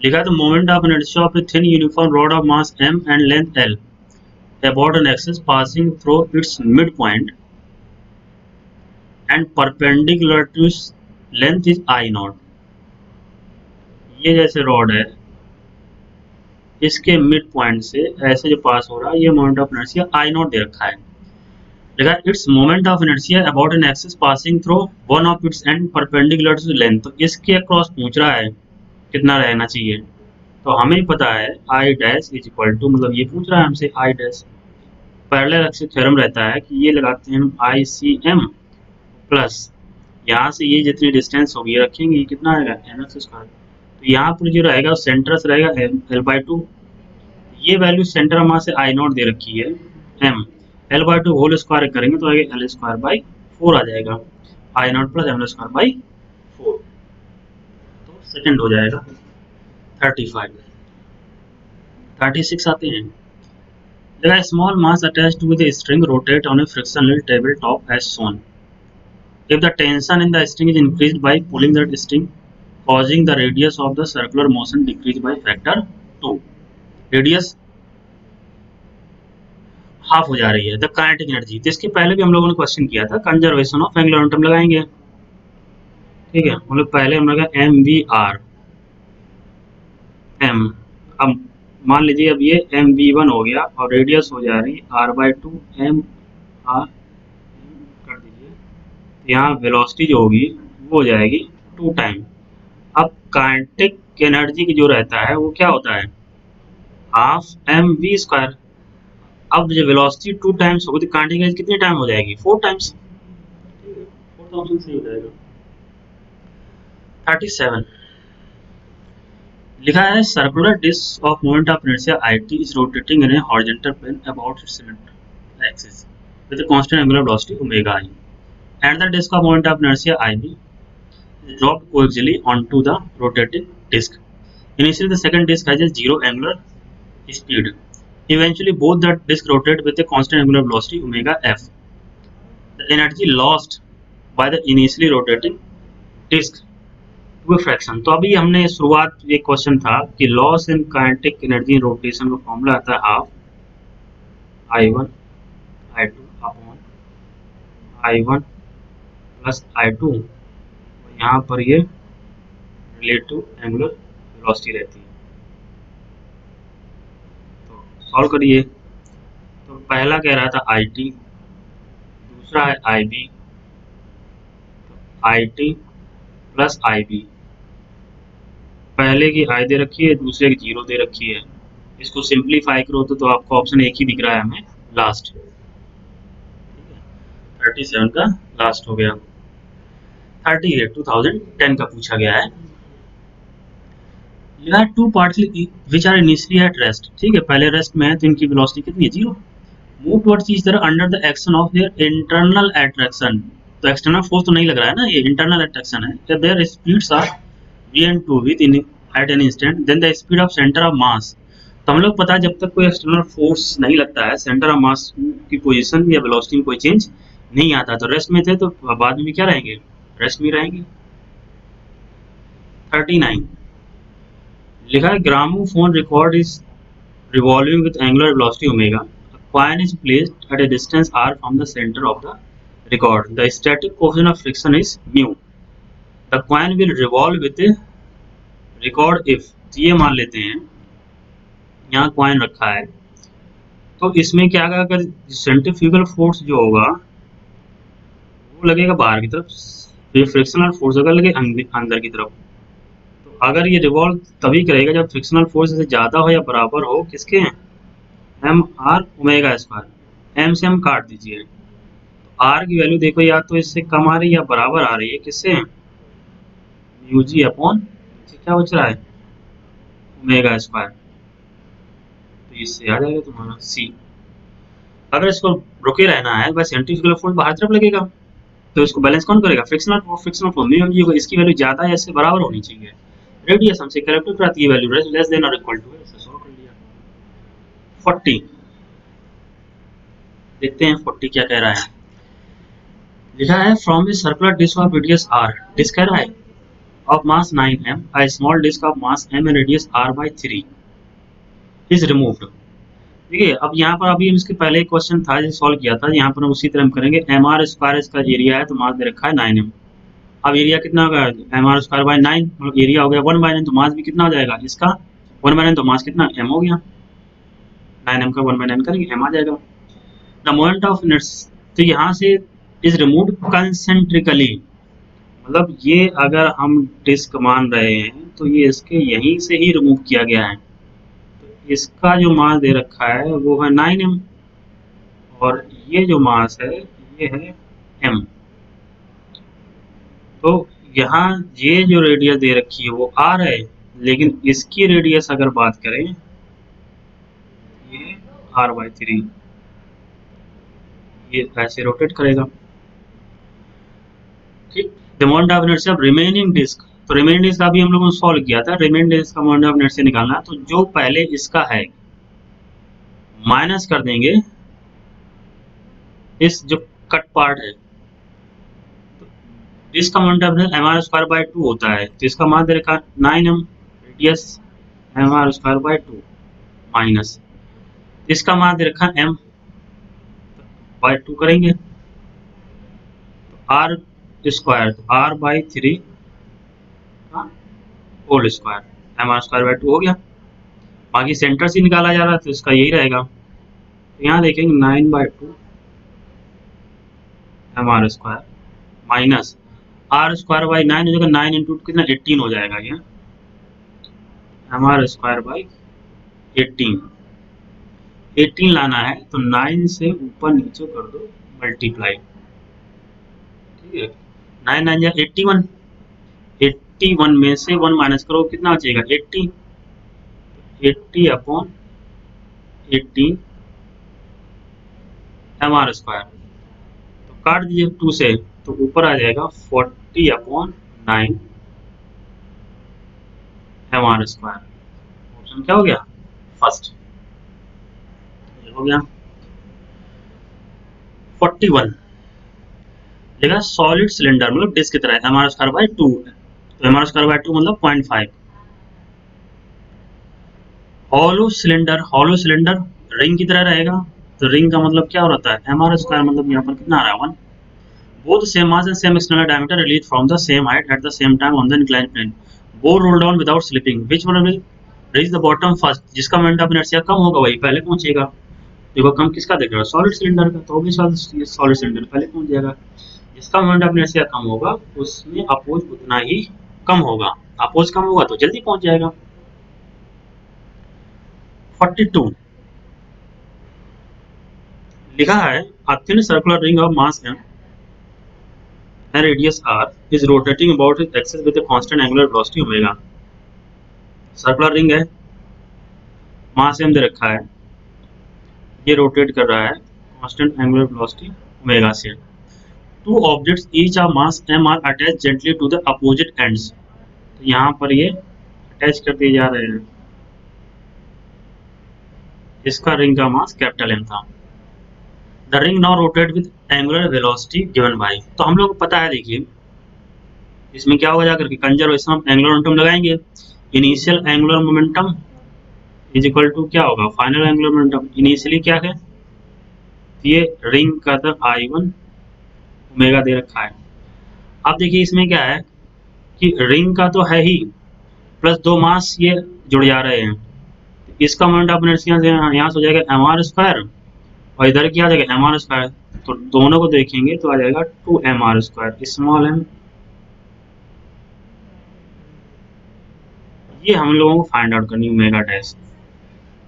लिखा है the moment of inertia of a thin uniform rod of mass m and length l about an axis passing through its midpoint and perpendicular to its length is I naught। ये जैसे rod है, इसके mid point से ऐसे जो पास हो रहा है, ये moment of inertia I naught दे रखा है। देखा its moment of inertia about an axis passing through one of its end perpendicular to length, तो इसके अक्रॉस पूछ रहा है कितना रहना चाहिए, तो हमें पता है I dash is equal to, मतलब ये पूछ रहा है हमसे I dash, parallel axis theorem रहता है कि ये लगाते हैं हम आई सी एम प्लस यहाँ से ये जितनी डिस्टेंस होगी ये रखेंगे, ये कितना आएगा एन एक्स स्क्वायर, तो यहाँ पर जो रहेगा सेंटर से रहेगा एल बाई टू, ये वैल्यू सेंटर मास से आई नॉट दे रखी है M, L by two whole square करेंगे तो आएगा एल स्क्वायर बाई 4 आ जाएगा, I naught plus M square by 4, तो सेकंड हो जाएगा 35। 36 आते हैं। देखा small mass attached with a string rotate on a frictional tabletop as shown। If the tension in the string is increased by pulling that string, causing the radius of the circular motion decrease by factor 2, radius half हो जा रही है the kinetic energy, तो इसके पहले भी हम लोगों ने क्वेश्चन किया था, कंजर्वेशन ऑफ एंगुलर मोमेंटम लगाएंगे। ठीक है, हम लोग पहले हम लगा एम वी आर एम, अब मान लीजिए अब ये एम वी वन हो गया और रेडियस हो जा रही R by two M R कर दीजिए, तो यहाँ वेलोसिटी जो होगी वो हो जाएगी 2 टाइम। अब काइनेटिक एनर्जी की जो रहता है वो क्या होता है हाफ एम वी स्क्वायर, अब जो वेलोसिटी 2 टाइम्स होगी तो काइनेटिक एनर्जी कितनी टाइम हो जाएगी 4 टाइम्स, 4000 सही हो जाएगा। 37 लिखा है circular disc of moment of inertia IT is rotating in a horizontal plane about its symmetric axis with a constant angular velocity omega I, and the disk of moment of inertia IB is dropped coaxially onto the rotating disk. Initially the second disk has a zero angular speed. Eventually both the disks rotate with a constant angular velocity omega f. The energy lost by the initially rotating disk to a fraction. तो अभी हमने शुरुआत ये question था कि loss in kinetic energy in rotation का formula आता है half I1 I2 upon I1 plus I2, यहाँ पर ये रिलेटिव एंगुलर वेलोसिटी रहती है। तो सॉल्व करिए, तो पहला कह रहा था IT, दूसरा है IB, IT प्लस IB, पहले की आई दे रखी है, दूसरे की 0 दे रखी है, इसको सिंप्लीफाई करो तो आपको ऑप्शन एक ही दिख रहा है हमें लास्ट। 37 का लास्ट हो गया। 38 2010 का पूछा गया है, यह two particle which are initially at rest. ठीक है, पहले रेस्ट में है तो इनकी वेलोसिटी कितनी है 0, move towards each other under the action of their internal attraction, तो एक्सटर्नल फोर्स तो नहीं लग रहा है ना, ये इंटरनल अट्रैक्शन है। जब their speeds are v and 2 with in at an instant then the speed of center of mass, तो हम लोग पता है जब तक कोई एक्सटर्नल फोर्स नहीं लगता है सेंटर ऑफ मास की पोजीशन या वेलोसिटी में कोई चेंज नहीं आता, तो रेस्ट में थे तो बाद में भी क्या रहेंगे रेस्ट में रहेंगे। 39 लिखा है gramophone record is revolving with angular velocity omega, a coin is placed at a distance r from the center of the record, the static coefficient of friction is mu, the coin will revolve with a record if, ये मान लेते हैं यहाँ coin रखा है तो इसमें क्या होगा, अगर सेंट्रीफ्यूगल फोर्स जो होगा वो लगेगा बाहर की तरफ, फ्रिक्शनल फोर्स अगर लगे अंदर की तरफ, तो अगर ये रिवॉल्व तभी करेगा जब फ्रिक्शनल फोर्स से ज़्यादा हो या बराबर हो किसके M R omega square, M से हम काट दीजिए, तो आर की वैल्यू देखो या तो इससे कम आ रही है या बराबर आ रही है किससे म्यू जी अपॉन क्या बच रहा है ओमेगा स्क्वायर, इससे आ जाएगा तुम्हारा सी। अगर इसको रुके रहना है बस सेंट्रीफ्यूगल फोर्स बाहर तरफ लगेगा, तो इसको बैलेंस कौन करेगा? Frictional force. फ्रिक्शनल फोर्स में होगी, इसकी वैल्यू ज्यादा या इससे बराबर होनी चाहिए। रेडियस हमसे कैलकुलेट कराती है, वैल्यू लेस देन और इक्वल टू है, इसे सॉल्व कर लिया। 40 देखते हैं 40 क्या कह रहा है। लिखा है from a circular disc of radius R, disc कह रहा है of mass 9m, a small disk of mass m and radius r by 3 is removed। देखिए अब यहाँ पर अभी इसके पहले एक क्वेश्चन था जो सॉल्व किया था, यहाँ पर हम उसी तरह हम करेंगे। एम आर स्क्वायर इसका एरिया है, तो मास दे रखा है 9m। अब एरिया कितना होगा? एम आर स्क्वायर बाई 9, मतलब एरिया हो गया 1/9, तो मास भी कितना हो जाएगा इसका? 1/9, तो मास कितना m हो गया, 9m का 1/9 करेंगे m आ जाएगा। द मोमेंट ऑफ इनर्शिया, तो यहाँ से इज रिमूव्ड कंसेंट्रिकली, मतलब ये अगर हम डिस्क मान रहे हैं तो ये इसके यहीं से ही रिमूव किया गया है। तो इसका जो मास दे रखा है वो है 9m, और ये जो मास है ये है m। तो यहाँ ये जो रेडियस दे रखी है वो r है, लेकिन इसकी रेडियस अगर बात करें ये r/3, ये ऐसे रोटेट करेगा। ठीक, the moment of inertia of remaining disc, तो रिमेनिंग डिस्क अभी हम लोगों ने सॉल्व किया था। रिमेनिंग डिस्क का मोमेंट ऑफ इनर्शिया निकालना, तो जो पहले इसका है माइनस कर देंगे इस जो कट पार्ट है, इसका moment of inertia M R square by 2 होता है, तो इसका मान दे रखा 9m, radius M R square by 2 minus इसका मान दे रखा m बाय 2 करेंगे, तो आर स्क्वायर, तो r/3 whole square M R square by 2 हो गया। बाकी सेंटर से निकाला जा रहा है तो इसका यही रहेगा, तो यहाँ देखेंगे 9/2 M R square minus R square by 9 हो जाएगा, 9 इंटू कितना 18 हो जाएगा, ये एम आर स्क्वायर बाई 18। 18 लाना है तो 9 से ऊपर नीचे कर दो मल्टीप्लाई, ठीक है। 9 9 जा 81, 81 में से 1 माइनस करो कितना बचेगा 80, 80 अपॉन 18 एम आर स्क्वायर, तो काट दीजिए 2 से, तो ऊपर आ जाएगा 40 upon 9 M R square. Option क्या हो गया? फर्स्ट हो गया। 41 देखा, सॉलिड सिलेंडर मतलब डिस्क की तरह एम आर स्क्वायर बाई 2 है, तो एम आर स्क्वायर बाई 2 मतलब 0.5। हॉलो सिलेंडर रिंग की तरह रहेगा, तो रिंग का मतलब क्या होता है? एम आर स्क्वायर मतलब यहाँ पर कितना आ रहा है 1। Both same mass and same external diameter release from the same height at the same time on the inclined plane, both roll down without slipping, which one will reach the bottom first, जिसका moment of inertia कम होगा वही पहले पहुंचेगा। देखो कम किसका देख रहा है? सॉलिड सिलेंडर का, तो ऑब्वियसली सॉलिड सिलेंडर पहले पहुंच जाएगा। जिसका मोमेंट ऑफ इनर्शिया कम होगा उसमें अपोज उतना ही कम होगा, अपोज कम होगा तो जल्दी पहुंच जाएगा। 42 लिखा है a thin circular ring of mass m and radius r is rotating about its axis with a constant angular velocity omega। Circular ring है, मास m दे रखा है, ये रोटेट कर रहा है कांस्टेंट एंगुलर वेलोसिटी ओमेगा से। Two objects each of mass m are attach gently to the opposite ends, तो यहाँ पर ये अटैच कर दिए जा रहे हैं। इसका रिंग का मास कैपिटल M था। The ring now rotate with angular velocity given by, तो हम लोग को पता है, देखिए इसमें क्या होगा जाकर के कंजर्वेशन ऑफ एंगुलर मोमेंटम लगाएंगे। Initial angular momentum is equal to क्या होगा? Final angular momentum. इनिशियली क्या है? ये रिंग का था I1 ओमेगा दे रखा है। अब देखिए इसमें क्या है कि रिंग का तो है ही, प्लस दो मास ये जुड़ जा रहे हैं, इसका मोमेंट ऑफ इनर्शिया से यहाँ से हो जाएगा एम आर स्क्वायर, और इधर क्या आ जाएगा एम आर स्क्वायर, तो दोनों को देखेंगे तो आ जाएगा 2 M R square small M. ये हम लोगों को फाइंड आउट करनी ओमेगा डैश।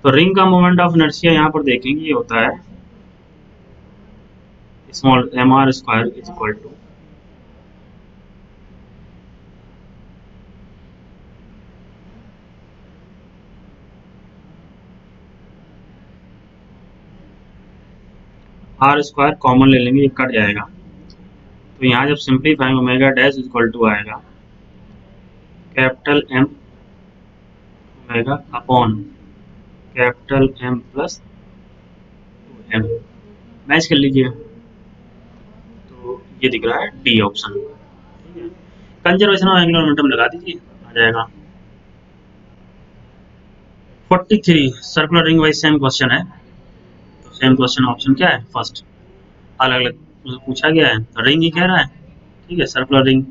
तो रिंग का मोमेंट ऑफ इनर्शिया यहाँ पर देखेंगे ये होता है small M R square is equal to R square common ले लेंगे, ये कट जाएगा। तो यहाँ जब simplify omega dash equal to आएगा capital M omega upon capital M plus M. Match कर लीजिए, तो ये दिख रहा है डी ऑप्शन। ठीक है, कंजर्वेशन ऑफ एंगुलर मोमेंटम लगा दीजिए, आ जाएगा। 43 circular ring wise same question है, तो सेम क्वेश्चन ऑप्शन क्या है फर्स्ट, अलग अलग पूछा गया है, तो रिंग ही कह रहा है। ठीक है, सर्कुलर रिंग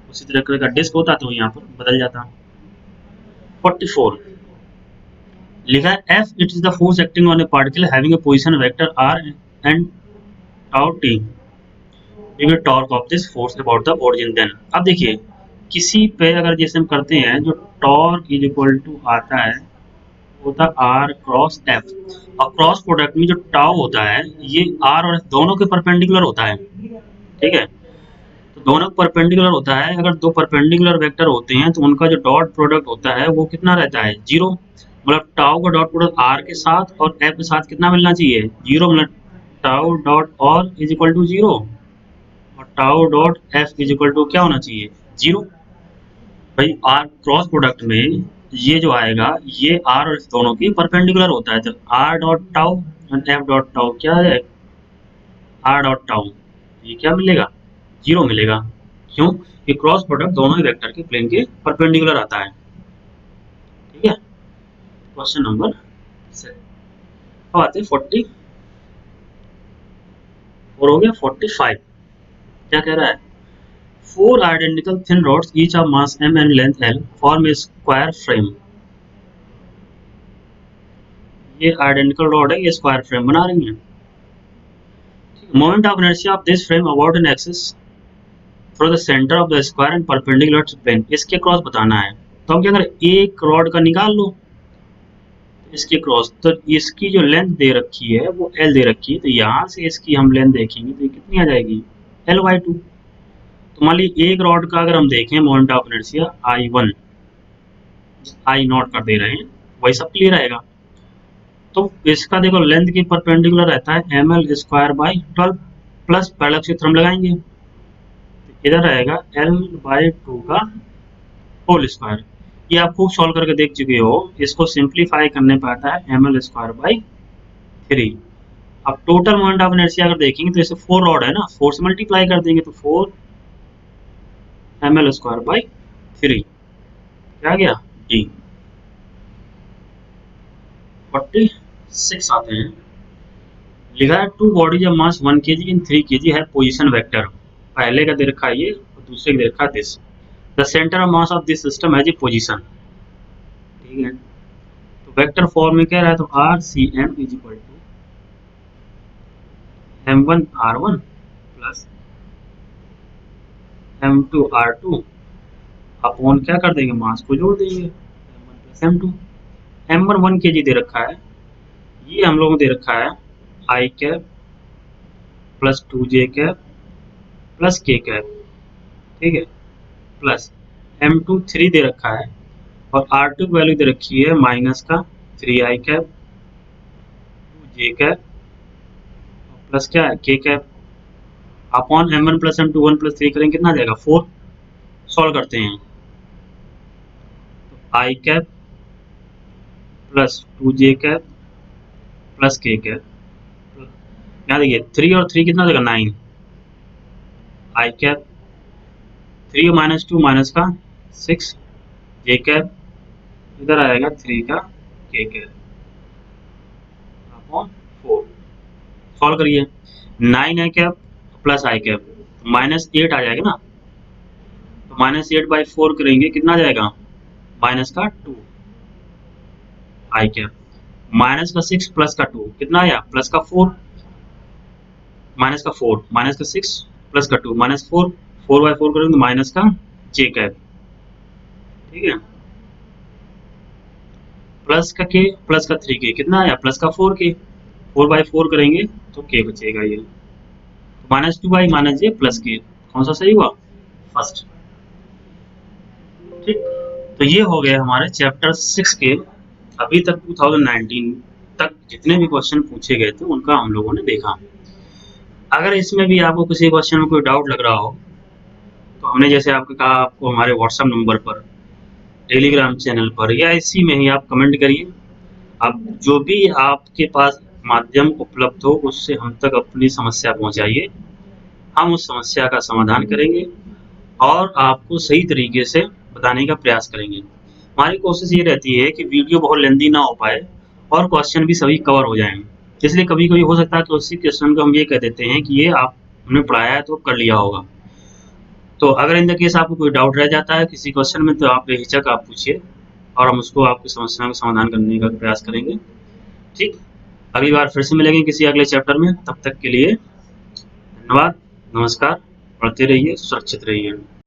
उसी तरह का डिस्क होता तो यहाँ पर बदल जाता। 44 लिखा है F it is the force acting on a particle having a position vector R and tau T give a torque of this force about the origin then. अब देखिए किसी पे अगर जैसे हम करते हैं, जो टॉर्क इज इक्वल टू आता है होता आर क्रॉस एफ, और क्रॉस प्रोडक्ट में जो टाउ होता है ये आर और एफ दोनों के परपेंडिकुलर होता है। ठीक है, तो दोनों परपेंडिकुलर होता है। अगर दो परपेंडिकुलर वेक्टर होते हैं तो उनका जो डॉट प्रोडक्ट होता है वो कितना रहता है, जीरो। मतलब टाउ का डॉट प्रोडक्ट आर के साथ और एफ के साथ कितना मिलना चाहिए, जीरो। मतलब टाउ डॉट और इज इक्वल टू जीरो, और tau dot F is equal to क्या होना चाहिए, जीरो। भाई आर क्रॉस प्रोडक्ट में ये जो आएगा ये आर और एफ दोनों की परपेंडिकुलर होता है, तो आर डॉट टाउ और एफ डॉट टाउ क्या है, आर डॉट टाउ, ये क्या मिलेगा, जीरो मिलेगा। क्यों, ये क्रॉस प्रोडक्ट दोनों ही वेक्टर के प्लेन के परपेंडिकुलर आता है। ठीक है, क्वेश्चन नंबर 6। अब आते हैं 44 हो गया। 45 क्या कह रहा है, four identical thin rods each of mass m and length l form a square frame। ये आइडेंटिकल रॉड है, ये स्क्वायर फ्रेम बना रही है। Moment of inertia of this frame about an axis through the centre of the square and perpendicular to plane, इसके cross बताना है। तो हम क्या करें, एक रॉड का निकाल लो इसके क्रॉस, तो इसकी जो लेंथ दे रखी है वो एल दे रखी है, तो यहाँ से इसकी हम लेंथ देखेंगे तो ये कितनी आ जाएगी, एल बाई टू। तो मान लीजिए एक रॉड का अगर हम देखें moment of inertia I one, I not कर दे रहे हैं, वही सब क्लियर रहेगा। तो इसका देखो लेंथ की परपेंडिकुलर रहता है M L square by 12 plus parallel क्षेत्र हम लगाएंगे, इधर रहेगा एल बाई टू का होल स्क्वायर। ये आप खूब सॉल्व करके देख चुके हो, इसको सिंप्लीफाई करने पे आता है एम एल स्क्वायर बाई 3। अब टोटल मोमेंट ऑफ इनर्शिया अगर देखेंगे तो इसे 4 रॉड है ना, 4 से मल्टीप्लाई कर देंगे तो 4 एम एल स्क्वायर बाई 3 क्या गया, डी। 46 आते हैं, लिखा है two bodies of mass 1 kg in 3 kg है पोजीशन वेक्टर। पहले का दे रखा है ये और दूसरे का दे रखा है this. The centre of mass of this system has a position. ठीक है, तो वेक्टर फॉर्म में कह रहा है, तो R C M is equal to M one R one plus M two R two upon क्या कर देंगे, मास को जोड़ देंगे M one plus M two. M one 1 kg दे रखा है, ये हम लोगों को दे रखा है I cap plus 2j cap plus k cap. ठीक है, प्लस M2 3 दे रखा है, और R2 की वैल्यू दे रखी है माइनस का 3i cap 2j cap plus क्या है k cap upon M1 plus M2 1 plus 3 करेंगे कितना आ जाएगा 4। सॉल्व करते हैं, तो i cap plus 2j cap plus k cap, यहाँ देखिए 3 और 3 कितना हो जाएगा 9, i कैप 3 माइनस 2 माइनस का 6 j कैप, इधर आएगा 3 का k कैप अपॉन 4। सॉल्व करिए, 9 आई कैप प्लस आई कैप माइनस 8 आ जाएगा ना, तो माइनस 8 बाई 4 करेंगे कितना आ जाएगा, माइनस का 2 आई कैप माइनस का 6 प्लस का 2 कितना आया, प्लस का 4 माइनस का 4 माइनस का 6 प्लस का 2 माइनस 4 4 बाई 4 करेंगे तो माइनस का जे कैप। ठीक है, प्लस का के प्लस का 3k कितना आया, प्लस का 4k 4 बाई 4 करेंगे तो k बचेगा, ये minus 2 by minus J plus के, कौन सा सही हुआ, फर्स्ट। ठीक, तो ये हो गए हमारे चैप्टर 6 के अभी तक 2019 तक जितने भी क्वेश्चन पूछे गए थे उनका हम लोगों ने देखा। अगर इसमें भी आपको किसी क्वेश्चन में कोई डाउट लग रहा हो, तो हमने जैसे आपको कहा, आपको हमारे व्हाट्सएप नंबर पर, टेलीग्राम चैनल पर या इसी में ही आप कमेंट करिए। आप जो भी आपके पास माध्यम उपलब्ध हो उससे हम तक अपनी समस्या पहुंचाइए। हम उस समस्या का समाधान करेंगे और आपको सही तरीके से बताने का प्रयास करेंगे। हमारी कोशिश ये रहती है कि वीडियो बहुत लेंदी ना हो पाए और क्वेश्चन भी सभी कवर हो जाएँ। इसलिए कभी-कभी हो सकता है कि उसी क्वेश्चन को हम ये कह देते हैं कि ये आपने पढ़ाया है तो कर लिया होगा। तो अगर इन द केस आपको कोई डाउट रह जाता है किसी क्वेश्चन में, तो आप बेहिचक आप पूछिए और हम उसको आपकी समस्या का समाधान करने का प्रयास करेंगे। ठीक? अगली बार फिर से मिलेंगे किसी अगले चैप्टर में। तब तक के लिए धन्यवाद, नमस्कार, पढ़ते रहिए, सुरक्षित रहिए।